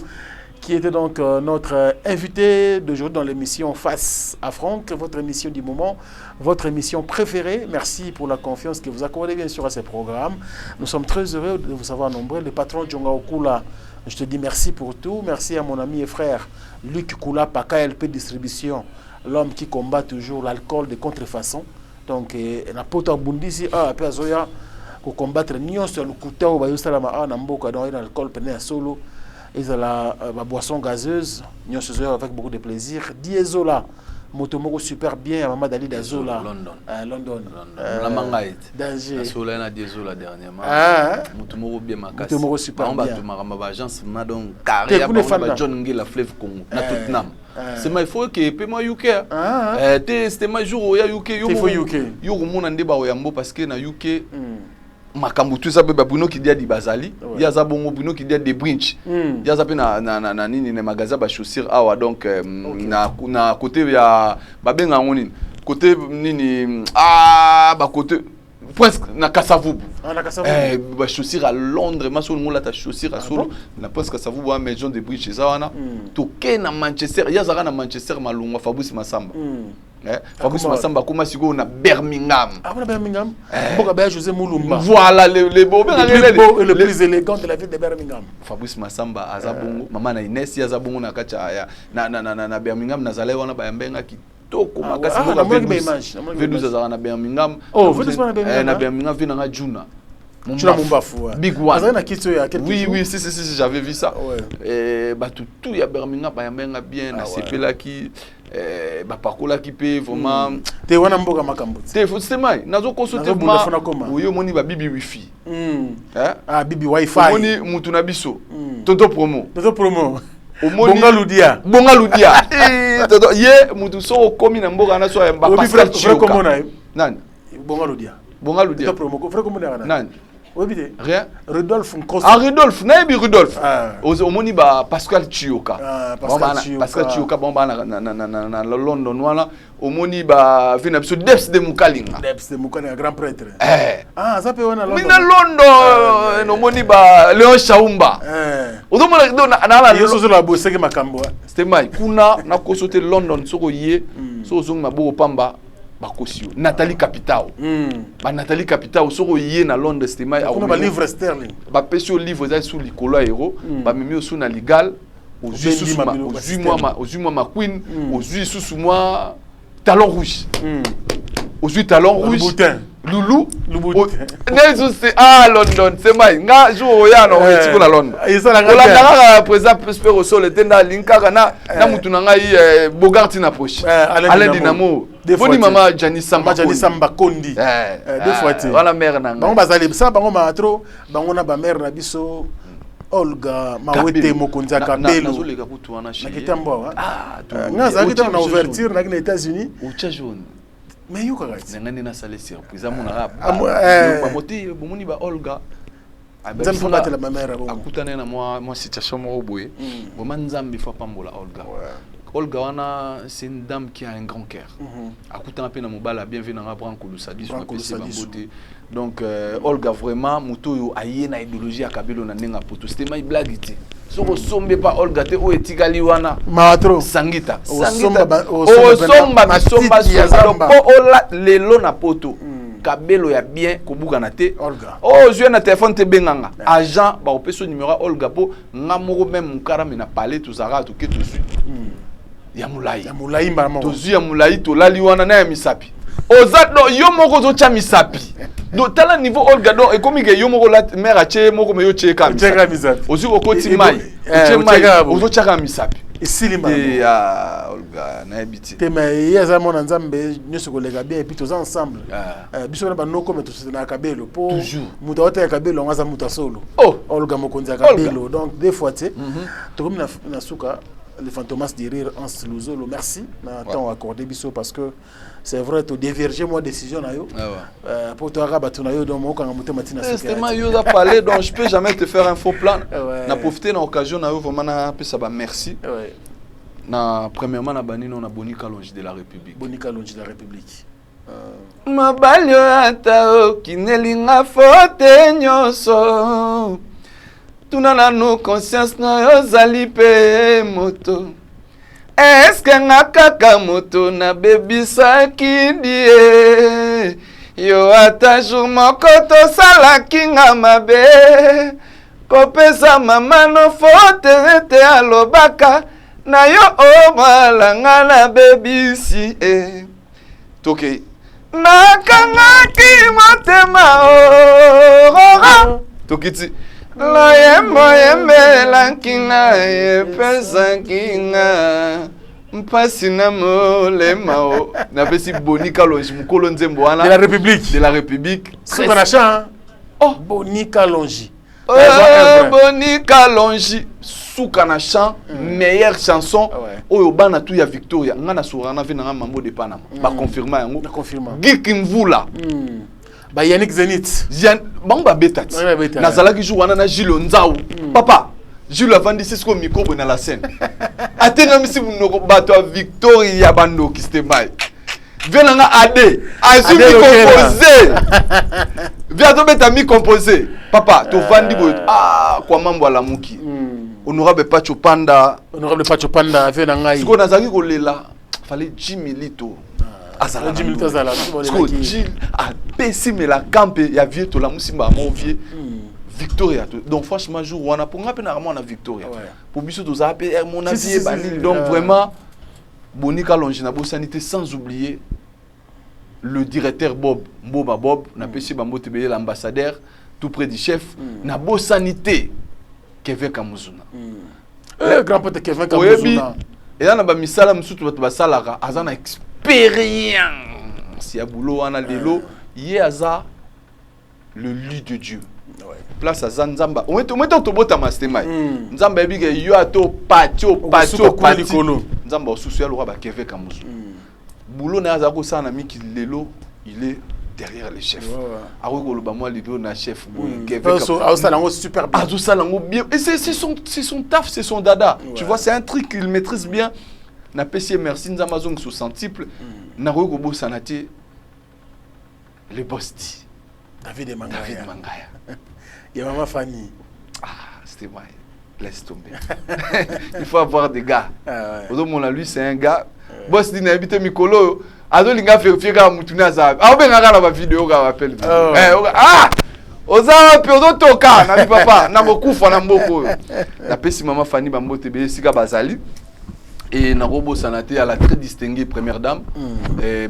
qui était donc notre invité d'aujourd'hui dans l'émission Face à Franck, votre émission du moment, votre émission préférée. Merci pour la confiance que vous accordez bien sûr à ces programmes. Nous sommes très heureux de vous savoir nombreux. Le patron Djonga Okula, je te dis merci pour tout. Merci à mon ami et frère Luc Koula, Paka LP Distribution, l'homme qui combat toujours l'alcool de contrefaçon. Donc, la pote à Bundisi, après Zoya, pour combattre Nyon sur le couteau, Bayusalama, Namboka, dans l'alcool, pené à solo. Ils ont la boisson gazeuse, Nyon sur avec beaucoup de plaisir. Diesola, Motomoro super bien, Maman Dali d'Azola. London. La mangaïte. Danger. La soleil a Diesola dernièrement. Motomoro bien ma casse. Motomoro super bien. On va agence, madame carré, John Ngé, la fleuve Congo. Na toute nam. C'est ma faut que pe moi UK. C'était ma jour au UK. Yo mon ande ba oyambo parce que na UK makambo tout ça be babuno qui dia di bazali. Ya za bongo buno qui dia de brinch. Ya za pe na nini na magasin ba chaussures awa donc na côté ya babenga ngoni. Côté nini ba côté presque na Kasavubu. Ba chaussures à Londres, ma so ngola ta chaussures à solo na presque Kasavubu a maison de bridge ça wana. Toke na Manchester, ya zaka na Manchester malungwa Fabrice Masamba. Fabrice Masamba comment sigo na Birmingham. Ah na Birmingham. Boka ba José Moulumba. Voilà le beau et le plus élégant de la ville de Birmingham. Fabrice Masamba azabongo, mama na Inès ya zabongo na kacha ya na Birmingham na zale wana ba mbenga ki toko makasi V12 azara na Birmingham. Oh, V12 na Birmingham. Na Birmingham vina nga Juna. Tu l'as Mumbafu. Big One. Azara na kitso ya quelques jours. Oui, si, j'avais vu ça. Et bah tout ya Birmingham ba mbenga bien na sepela ki ba pakola ki pe vraiment te wana mboka makambo. Te faut c'est mai nazo consulter vraiment. Oui, moni ba bibi wifi. Bibi wifi. Moni mutu na biso. Tonto promo. Bonga Ludia. Ye mutu so komi na mboka na so ya Pascal Chioka. Nani? Bonga Ludia. Tonto promo. Frère comment on Nani? Rien. Rodolphe Nkoso. Rodolphe, naïbi Rodolphe. Omoni ba Pascal Chioka. Pascal Chioka bomba na London wana. Omoni ba vina biso Deps de Mukalinga. Deps de Mukalinga grand prêtre. Ça peut wana London. Mina London, omoni ba Léon Chaumba. Odomona na Yeso la boseke makambo. C'était mai kuna na kosote London soko ye, so zonga maboko pamba. Bakosio Nathalie Capitao Nathalie Capitao soko yé na Londres c'était mai on va livre sterling ba pesio livre za sous likolo héros ba memi sous na legal aux yeux moi ma queen aux yeux sous moi talon rouge aux yeux talon rouge Loulou Nezo c'est London c'est mai nga jour ya no etiko na London la président Prosper au sol était na linka na mutu na ngai Bogart na poche Alain Dinamo Boni mama Jani Samba Kondi deux fois tu voilà mère na bango bazali ça bango ma trop bango na ba mère na biso Olga Mawete Mokonza Kabelo nazolega kutu wana chez nakitambo nga zakita na ouverture na les États-Unis ucha jaune mais yo kaka ngani na sale surprise amona rap moti bomoni ba Olga Nzambe batela la mère bon akutana na moi situation mo boye vraiment Nzambe faut pambola Olga Olga wana c'est une dame qui a un grand cœur. Akutana pe na mobala bienvenue na Branco Lusadi sur PC Bambote. Donc Olga vraiment muto aye na idéologie akabelo na nenga poto. C'était my blague ti. Soko sombe pa Olga te o etikali wana. Matro Sangita. Somba somba ola lelo na poto. Kabelo ya bien kobuka na te Olga. Je na téléphone te benganga. Agent ba opeso numéro Olga po ngamoko même mukara me na parler tout ça tout que tout suite. Ya mulai mama tozu ya mulai to lali wana na ya misapi ozado yo moko zo cha misapi do tala niveau Olga do e komi ke yo moko la mère ache moko me yo che ka misapi ozu ko ti mai ozo cha misapi esili mama ya Olga na ebiti te mais yeza mona Nzambe nyoso kolega bien et puis tous ensemble biso na banoko me tous na kabelo po muta ota ya kabelo ngaza muta solo Olga Mokonza kabelo donc des fois tu to comme na suka les fantomas de rire en Slouzolo, merci. Temps accordé biso parce que c'est vrai to diverger moi décision na yo. Pour toi rabattu na yo donc mo kanga mutema tina secret. C'est moi yo a parlé donc je peux jamais te faire un faux plan. Na profiter na occasion na yo vraiment na pe ça ba merci. Na premièrement na banino na Bonika Longe de la République. Bonika Longe de la République. Mabalio ata kinelinga fote nyoso. tuna nanu conscience na yo zali pe moto eske nga kaka moto na bebisaki die yo ata jour moko tosalaki nga mabe kopesa mama no fote te alobaka na yo omalanga na bebisi toke nakangaki motema tokiti loyembo yembelaki nga epesaki nga mpasi na molema o napesi Boni Kalonji mokolo nzembo wana de la République suka na chan Boni Kalonji Boni Kalonji suka na chan meilleure chanson oyo bana tu ya Victoria nga na surana vi na mambo de Panama ba confirmer yango Giki Mvula ba Yannick Zenith bango ba betati nazalaki jour wana na Gilles Nzau papa Gilles avandi Cisco micro na la scène atenga misi munoko bato Victoria bando kistemai Venanga ade azu mi composé bientôt beta mi composé papa to vandi bo kwa mambo ala muki honorable Pacho Panda venanga siko nazaki kolela fallait 10 milito azala 10 milito azala siko Gilles a pessimé la campe ya vieux to la musimba mon vieux Victoria donc franchement jour wana pour ngape na na Victoria pour biso to za pe mon avis bani donc vraiment Boni Kalonji na sanité sans oublier le directeur Bob Mboba Bob na pesi bambo tebele l'ambassadeur tout près du chef na sanité Kevin Kamuzuna grand pote Kevin Kamuzuna et là na ba misala msutu bato basalaka azana expérience ya boulot wana lelo ye aza le lit de Dieu place à Zanzamba on met to bota mastermind Nzamba ebike yo ato patio Nzamba osusu ya lora ba Kevin Kamuzuna boulot na azako sana miki lelo il est derrière les chefs ako ba moi lido na chef Kevin Kamuzuna super bien bien et c'est son taf c'est son dada tu vois c'est un truc qu'il maîtrise bien na PC merci Nzamba zong sous centuple na ko bosana te le boss dit David Mangaya. Il y a Maman Fanny. C'était moi. Laisse tomber. Il faut avoir des gars. Mon lui, c'est un gars. Boss dit n'habite Mikolo. Ado linga fait fiera mutuna za. Ah ben ngala ba vidéo ga appelle. Oza pe ozo toka na papa na bokufa na mboko. Na pesi Maman Fanny bambo tebe sika bazali. Et Narobo Sanate à la très distinguée première dame,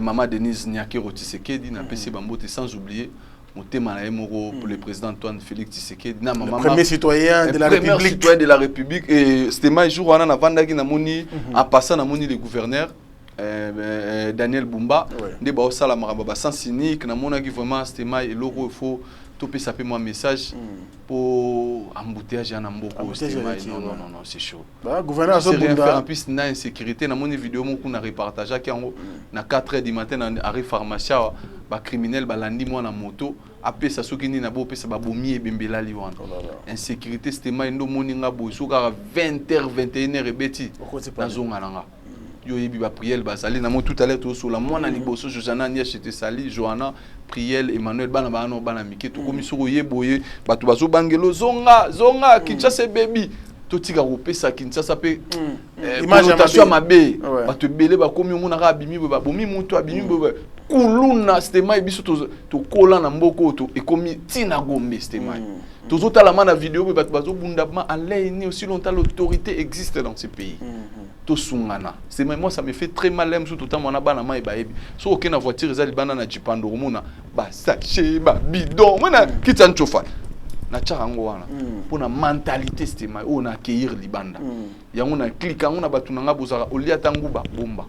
Maman Denise Nyakero Tshisekedi, n'a pesi bambo sans oublier. Pour le président Antoine Félix Tshisekedi, le premier citoyen de la République. Citoyen de la République. Et c'était un jour où on a vendu en passant à le gouverneur Daniel Bumba. Des baosa la marababa sans cynique. Na mona qui vraiment c'était un logo il faut toper ça moi message pour embouteillage en amboko. Non c'est chaud. Gouverneur c'est rien faire en plus na insécurité na moni vidéo mon qu'on a repartagé qui en na 4h du matin na arrive pharmacie ba criminel ba landi moi na moto après ça soki ni na bo pe ça ba bomi e bembela li wana insécurité c'était mai ndo moninga bo soka 20h 21h ebeti na zonga nanga yo yebi ba priel ba sali na mo tout à l'heure to so la mona liboso Johanna ni acheter sali Johanna priel Emmanuel bana bana bana mike to komi soko yeboye bato bazo bangelo zonga Kinshasa baby to tika ko pesa Kinshasa pe connotation mabe bato belé ba komi mona ka bimi ba bomi muto abimi kuluna stema biso to kola na mboko to ekomi tina gombe stema tozo tala mana vidéo bato bazo bunda ma allez ni aussi longtemps l'autorité existe dans ce pays to sungana c'est moi ça me fait très mal même tout temps mona bana ma ba ebi so aucun na voiture ezali bana na jipando mona ba sachet ba bidon mona kitsan chofa na charango wana pour na mentalité stema on accueillir libanda yango na cliquer on na batunanga bozaka olia tanguba bomba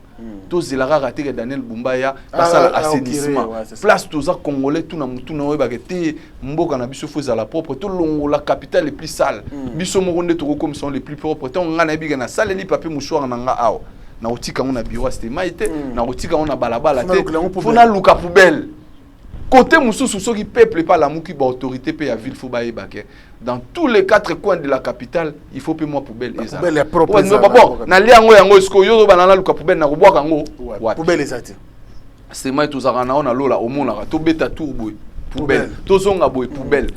to zelaka raté Daniel Bumba ya basala assainissement place toza congolais tout na mutu na weba ke mboka na biso foza la propre to longo la capitale les plus sale biso moronde to comme sont les plus propres to ngana biga na sale li papier mouchoir na nga awa na otika on na bureau stema ite na otika on na balabala te fona luka poubelle côté mususu soki peuple pas la muki ba autorité pe ya ville faut ba ebake dans tous les 4 coins de la capitale il faut pe moi poubelle eza poubelle est propre bon na liango yango esko yo banana luka poubelle na kobwaka ngo poubelle ezati c'est moi tozaka na ona lola omona to beta turbo poubelle tozonga boy poubelle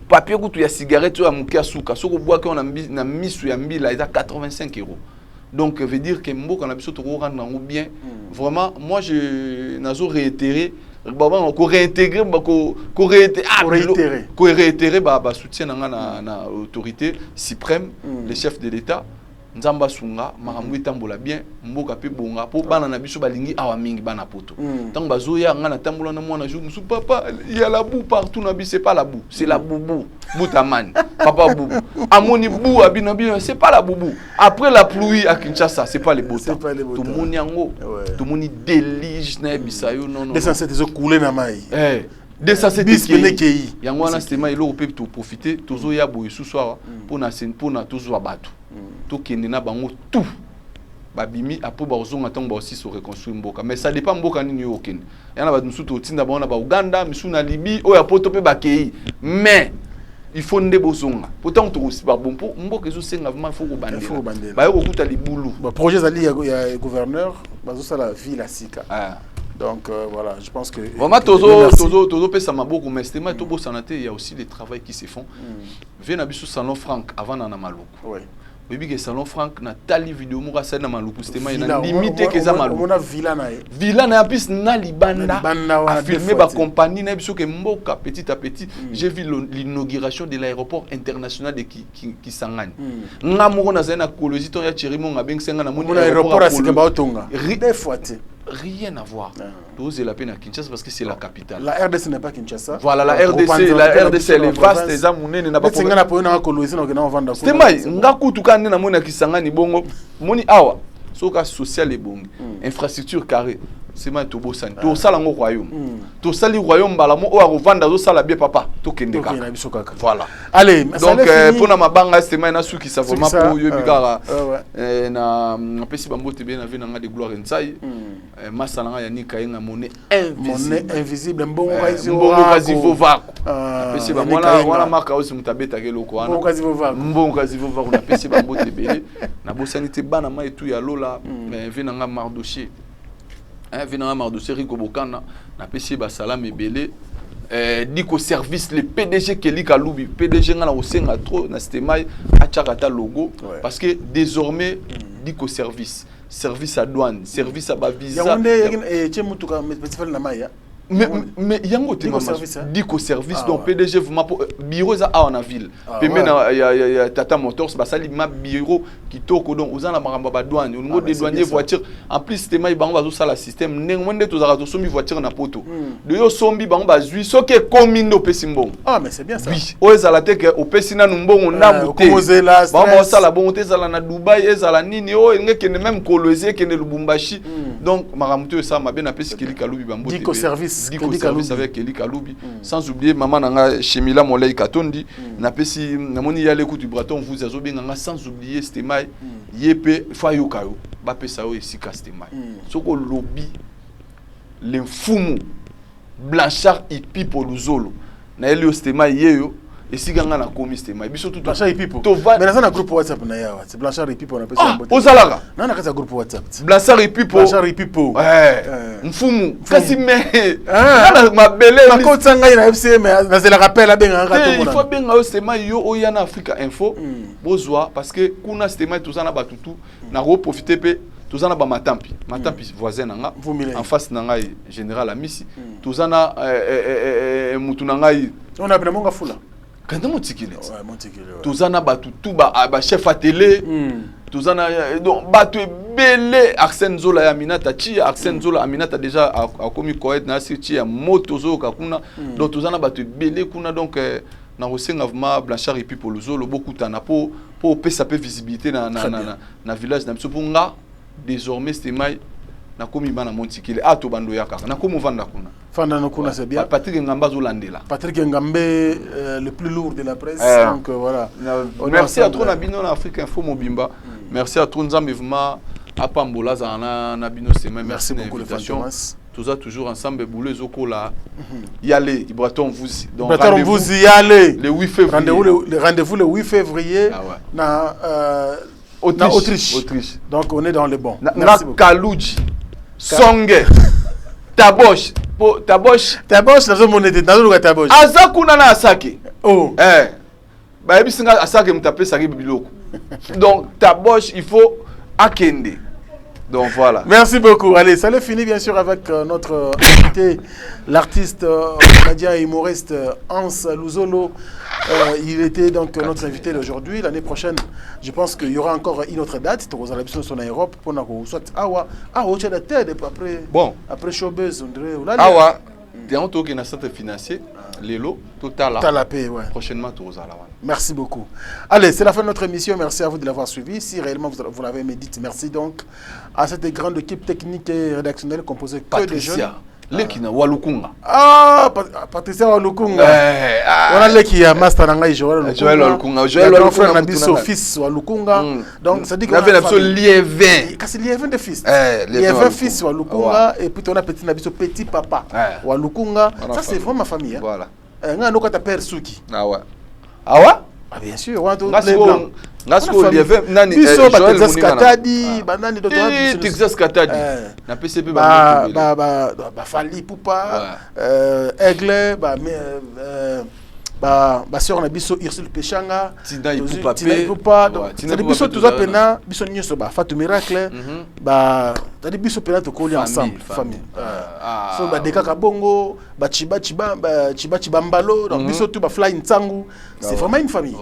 papier kutu ya cigarette ya mukia suka soko bois que on a na misu ya mbila eza 85 €. Donc veut dire que mboka na biso to rendre bien. Vraiment moi je nazo réitérer ko réintégrer soutien na autorité suprême les chefs de l'État nzamba sunga makambo tambola bien mboka pe bonga po bana na biso balingi awa mingi bana poto tant bazoya ngana tambola na mwana jour musu papa il y a la boue partout na bi c'est pas la boue c'est la boubou boutamani papa boubou amoni boue abina bien c'est pas la boubou après la pluie à Kinshasa c'est pas les bota tout moni yango tout moni délige na bisayo non non ça c'est couler na mai de ça c'est qui yango wana sema ilo pe to profiter tozo ya boye sous soir pour na tozo abatu to kende na bango tout babimi apo ba ozonga tango ba aussi se reconstruire mboka mais ça dépend mboka nini yo kende yana ba musu to tinda ba na ba Uganda misu na Libye oya poto pe ba kei mais il faut nde bozonga pourtant to aussi ba bon pour mboka ezo senga vraiment faut bandela ba yo kuta libulu ba projet zali ya gouverneur bazo sala ville asika donc voilà, je pense que vraiment tozo pesa maboko mais c'est to bo sanate il y a aussi des travaux qui se font. Viens abisu salon franc avant na maluku. Ouais. Bibi que salon franc na tali vidéo mo ka na maluku c'était na limité que za maluku. On a villa na bis na libanda. A filmer ba compagnie na biso que mboka petit à petit. J'ai vu l'inauguration de l'aéroport international de Kisangani. Nga mo na za na kolozi to ya chirimo nga beng senga na mo aéroport asika ba otonga. Des fois rien à voir. Dose la peine à Kinshasa parce que c'est la capitale. La RDC n'est pas Kinshasa. Voilà, la RDC elle est vaste les amounene na ba. Singa na po na kolwezi na kena vanda. C'était mai ngaku tukane na mona Kisangani bongo moni awa soka social et bongo infrastructure carré c'est mai to bosani to sala ngo royaume to sali royaume bala mo o revanda zo sala bien papa to kende ka voilà allez donc pour na mabanga c'est mai na suki ça vraiment pour yo bikara na pesi bambote bien na vie na nga de gloire nsai masala nga ya nika yenga monnaie invisible mbongo kazi vovako pesi ba wala maka aussi mutabeta ke loko wana mbongo kazi vovako na pesi bambote bien na bosani te bana mai tu ya lola vie na nga mardoché venant à Mardoché Rico Bokana na pesi ba salam ebele diko service le PDG Kelly Kaloubi PDG ngana osenga trop na système achakata logo parce que désormais diko service à douane service à ba visa yonde chemutuka festival na maya mais yango te diko service donc PDG vraiment bureau za a na ville pembe na ya Tata Motors basali ma bureau kitoko donc ozana maramba ba douane ngo des douaniers voiture en plus système bango bazo sala système ndenge to zaka to sombi voiture na poto de yo sombi bango bazui soke commune pesimbo mais c'est bien ça oui o ezala te ke opesina numbongo na buté bango sala bongo te zala na Dubai ezala nini o ngeke même Kolwezi ke ne Lubumbashi donc maramuto ça ma bien apesi Kelly Kaloubi bambo diko service avec Kelly Kaloubi sans oublier maman nanga Chemila Molei Katondi na pesi na moni ya l'écoute du braton vous azobenganga sans oublier Stemai yepe fayokayo ba pesa o esika Stemai soko lobby l'enfumu Blanchard ipi poluzolo na elio Stemai yeyo esika nga na komi Stemai biso tout Blanchard ipi po mais na na groupe WhatsApp na yawa c'est Blanchard ipi po na pesa mbote ozalaka na kasa groupe WhatsApp Blanchard ipi po mfumu kasi me na mabele na kotsanga ina FC mais na zela rappel abenga ngato il faut benga o Stemai yo o yana Africa Info bozwa parce que kuna Stemai tozana batutu na ro profiter pe tozana ba matampi voisin nanga en face nanga général Amisi tozana mutu nanga on a vraiment fula quand montikile tozana batutu ba chef à télé tozana donc batu belé Arsène Zola ya Aminata chi Arsène Zola Aminata déjà a commis correct na ci ya moto zo kuna donc tozana batu belé kuna donc na osenga vraiment Blanchard et puis pour le zolo beaucoup tana pour pesa peu visibilité na village na biso punga désormais Stemai na komi bana montikile ato bando yaka na komo vanda kuna fanda na kuna c'est bien Patrick Ngamba zo landela Patrick Ngamba le plus lourd de la presse donc voilà merci à trop na bino na Afrique Info Mobimba merci à trop nzambe vraiment apambola za na bino Stemai merci beaucoup l'invitation tous toujours ensemble boulot zokola y aller Ibraton vous donc vous y allez le 8 février rendez-vous le 8 février na Autriche. Donc on est dans le bon. Merci beaucoup. Kalouji, Songe, Tabosh, nazo monete, nazo luka Tabosh. Azakuna na Asake. Oh. Bah ebisinga asa que me taper ça biloko. Donc ta boche il faut akende. Donc voilà. Merci beaucoup. Allez, ça l'est fini bien sûr avec notre invité, l'artiste canadien et humoriste Hans Luzolo. Il était donc notre invité d'aujourd'hui. L'année prochaine, je pense qu'il y aura encore une autre date. Vous allez sur son Europe pour nous soit après. Bon. Après Showbiz, on dirait. Awa. Dans tout qui est centre financier, Lelo, total. Ouais. Prochainement, tout ça. Merci beaucoup. Allez, c'est la fin de notre émission. Merci à vous de l'avoir suivi. Si réellement vous l'avez médité, merci donc à cette grande équipe technique et rédactionnelle composée que de jeunes. Lekina Walukunga. Patricia Walukunga. On a l'équipe à Master Nangai Joël Walukunga. Joël Walukunga, frère Nabiso fils Walukunga. Donc ça dit qu'on a liévin. C'est liévin de fils. Liévin fils Walukunga et puis on a petit Nabiso petit papa Walukunga. Ça c'est vraiment ma famille. Voilà. On a notre père Suki. Ah ouais. Bien sûr, on a tout les blancs. Nasko liévin nani Biso Texas Katadi, banani de toi. Texas Katadi. Na PCP ba Fali Poupa, Aigle, sœur na biso Ursule Pechanga, Tina Poupa. C'est des biso tous apena, biso nyoso ba Fatou Miracle, t'as des biso pena to coller ensemble, famille. So ba Dekaka Bongo, ba Chiba Mbalo, donc biso tout ba Fly Ntangu. C'est vraiment une famille.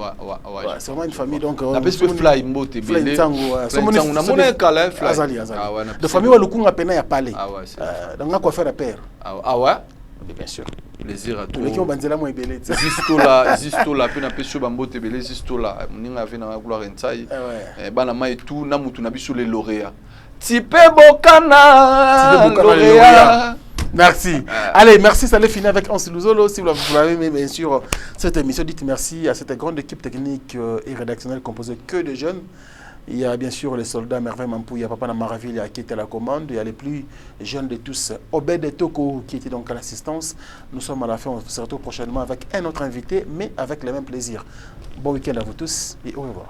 C'est vraiment une famille donc on appelle ça Fly Mbote Fly Ntangu. So on a mon kala Fly. Azali. De famille wa Lukunga pena ya pale. Donc on a quoi faire à père. Ah ouais. Bien sûr. Plaisir à tous. Les qui ont banzela moi belé. Zisto la pena peso bambote belé zisto la. Moninga avait na gloire ensai. Bana mai tout na mutu na biso les lauréats. Tipe Bokana lauréat. Merci. Allez, merci, ça allait finir avec Hans Luzolo. Si vous l'avez aimé, bien sûr, cette émission, dites merci à cette grande équipe technique et rédactionnelle composée que de jeunes. Il y a bien sûr les soldats Merveille Mampou, il y a Papa Namaraville qui était à la commande, il y a les plus jeunes de tous, Obed Toko qui était donc à l'assistance. Nous sommes à la fin, on se retrouve prochainement avec un autre invité, mais avec le même plaisir. Bon week-end à vous tous et au revoir.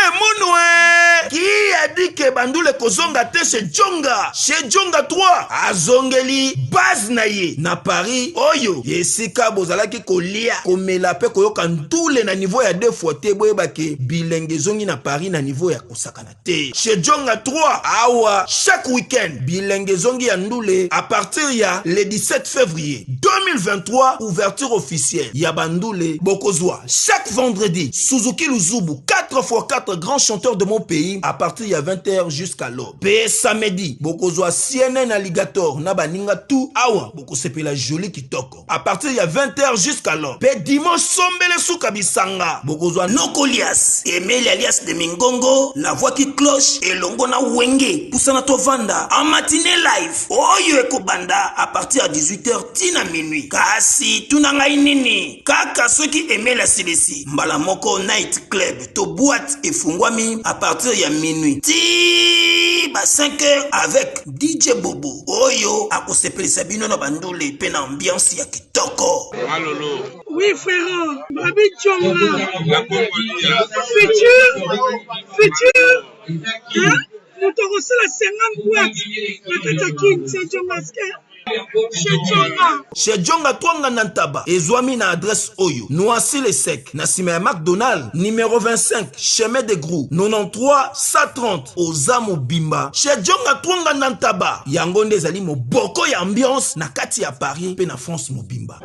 Mounoué qui a dit que Bandoule kozonga te chez Djonga 3 azongeli base naye na Paris oyo yesika bozalaki kolia komela pe koyoka ndule na niveau ya 2 fois te boyebake bilenge zongi na Paris na niveau ya kosakana te chez Djonga 3 awa chaque week-end bilenge zongi ya ndule à partir ya le 17 février 2023 ouverture officielle ya Bandoule bokozwa chaque vendredi Suzuki Luzubu 4x4 grands chanteurs de mon pays à partir de 20h jusqu'à l'aube. Pe samedi, bokozwa CNN Alligator na baninga tout awa bokosepela la jolie kitoko. À partir de 20h jusqu'à l'aube. Pe dimanche sombele suka bisanga bokozwa Nokolias, Emile alias de Mingongo, la voix qui cloche et longo na wenge pusana to vanda en matinée live. Oyo ekobanda à partir de 18h tina minuit. Kasi tunanga inini kaka ceux qui aimaient la CDC. Mbala moko night club to boîte et fungwami à partir de minuit. Ti ba 5h avec DJ Bobo. Oyo akosepeli sabino na bandule pe na ambiance ya kitoko. Malolo. Oui frère, Babi Djonga. La Congolia. Futur. Hein? Nous te reçons la 50 boîtes. La Katakin, c'est Djongaske. Chez Djonga Twanga Nantaba, Ezwami na adresse Oyo, Noisy les Sec, Nassime McDonald, numéro 25, chemin de Grou, 93 130, Ozamo Bimba. Chez Djonga Twanga Nantaba, Yangonde Zali mo boko ya ambiance, na kati ya Paris, pe na France mo Bimba.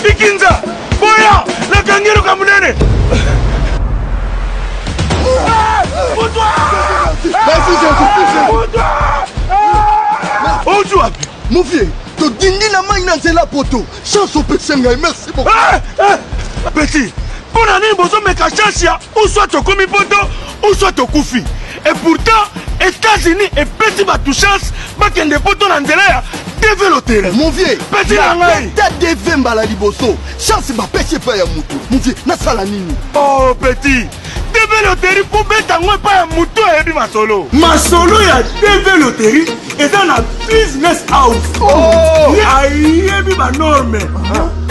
Ikinza, boya, la kangiro kamunene. Mon vieux, to dindi na mai na nzela poto. Chance au petit ngai, merci beaucoup. Petit, pour nani bozo meka chance ya, ou soit to komi poto, ou soit to kufi. Et pourtant, États-Unis et petit batou chance, bakende poto na nzela ya. Mon vieux, petit tête de vemba la liboso. Chance ma pêche pas ya mutu. Mon vieux, na sala nini? Oh petit, TV loterie pour beta moi pas ya mutu et ma solo. Ma solo ya TV loterie et dans la business house. Oh, aïe, bi ba norme.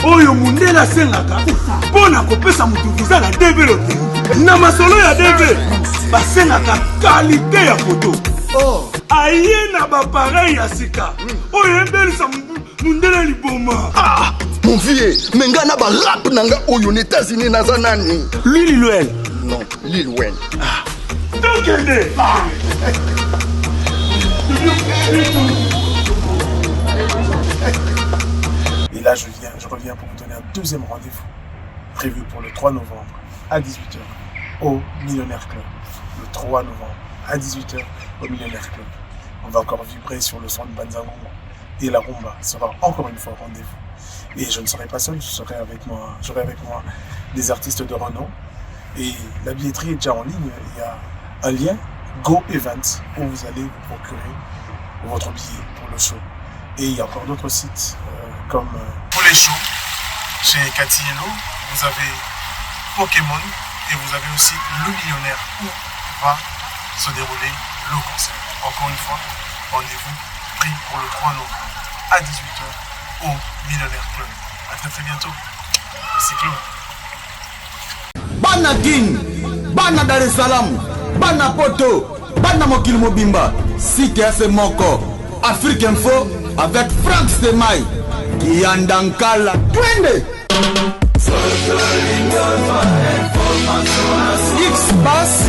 oyo mundele asengaka mpo na kopesa motu viza na DV loterie. Na masolo ya DV basengaka kalite ya foto aye na bapareil ya sika oyo embelisa mundele liboma. Mon vieux, menga na ba rap nanga oyo na États-Unis naza nani? Lil Wayne. Non, Lil Wayne. Tokende. Et là, je reviens pour vous donner un deuxième rendez-vous, prévu pour le 3 novembre à 18h au Millionnaire Club. Le 3 novembre à 18h au Millionnaire Club. On va encore vibrer sur le son de Banzango et la rumba sera encore une fois au rendez-vous. Et je ne serai pas seul, j'aurai avec moi des artistes de renom. Et la billetterie est déjà en ligne, il y a un lien Go Events où vous allez vous procurer votre billet pour le show. Et il y a encore d'autres sites comme pour les shows, chez Cathy Hello, vous avez Pokémon et vous avez aussi Le Millionnaire où va se dérouler le concert. Encore une fois, rendez-vous pris pour le 3 novembre à 18h au Millionnaire Club. A très bientôt. C'est Claude. Bana King, Bana Dar es Salaam, Bana Poto, Bana Mokil Mobimba, CTF Moko, Afrique Info avec Frank Stemai, Yandankala, Twende. X-Bass.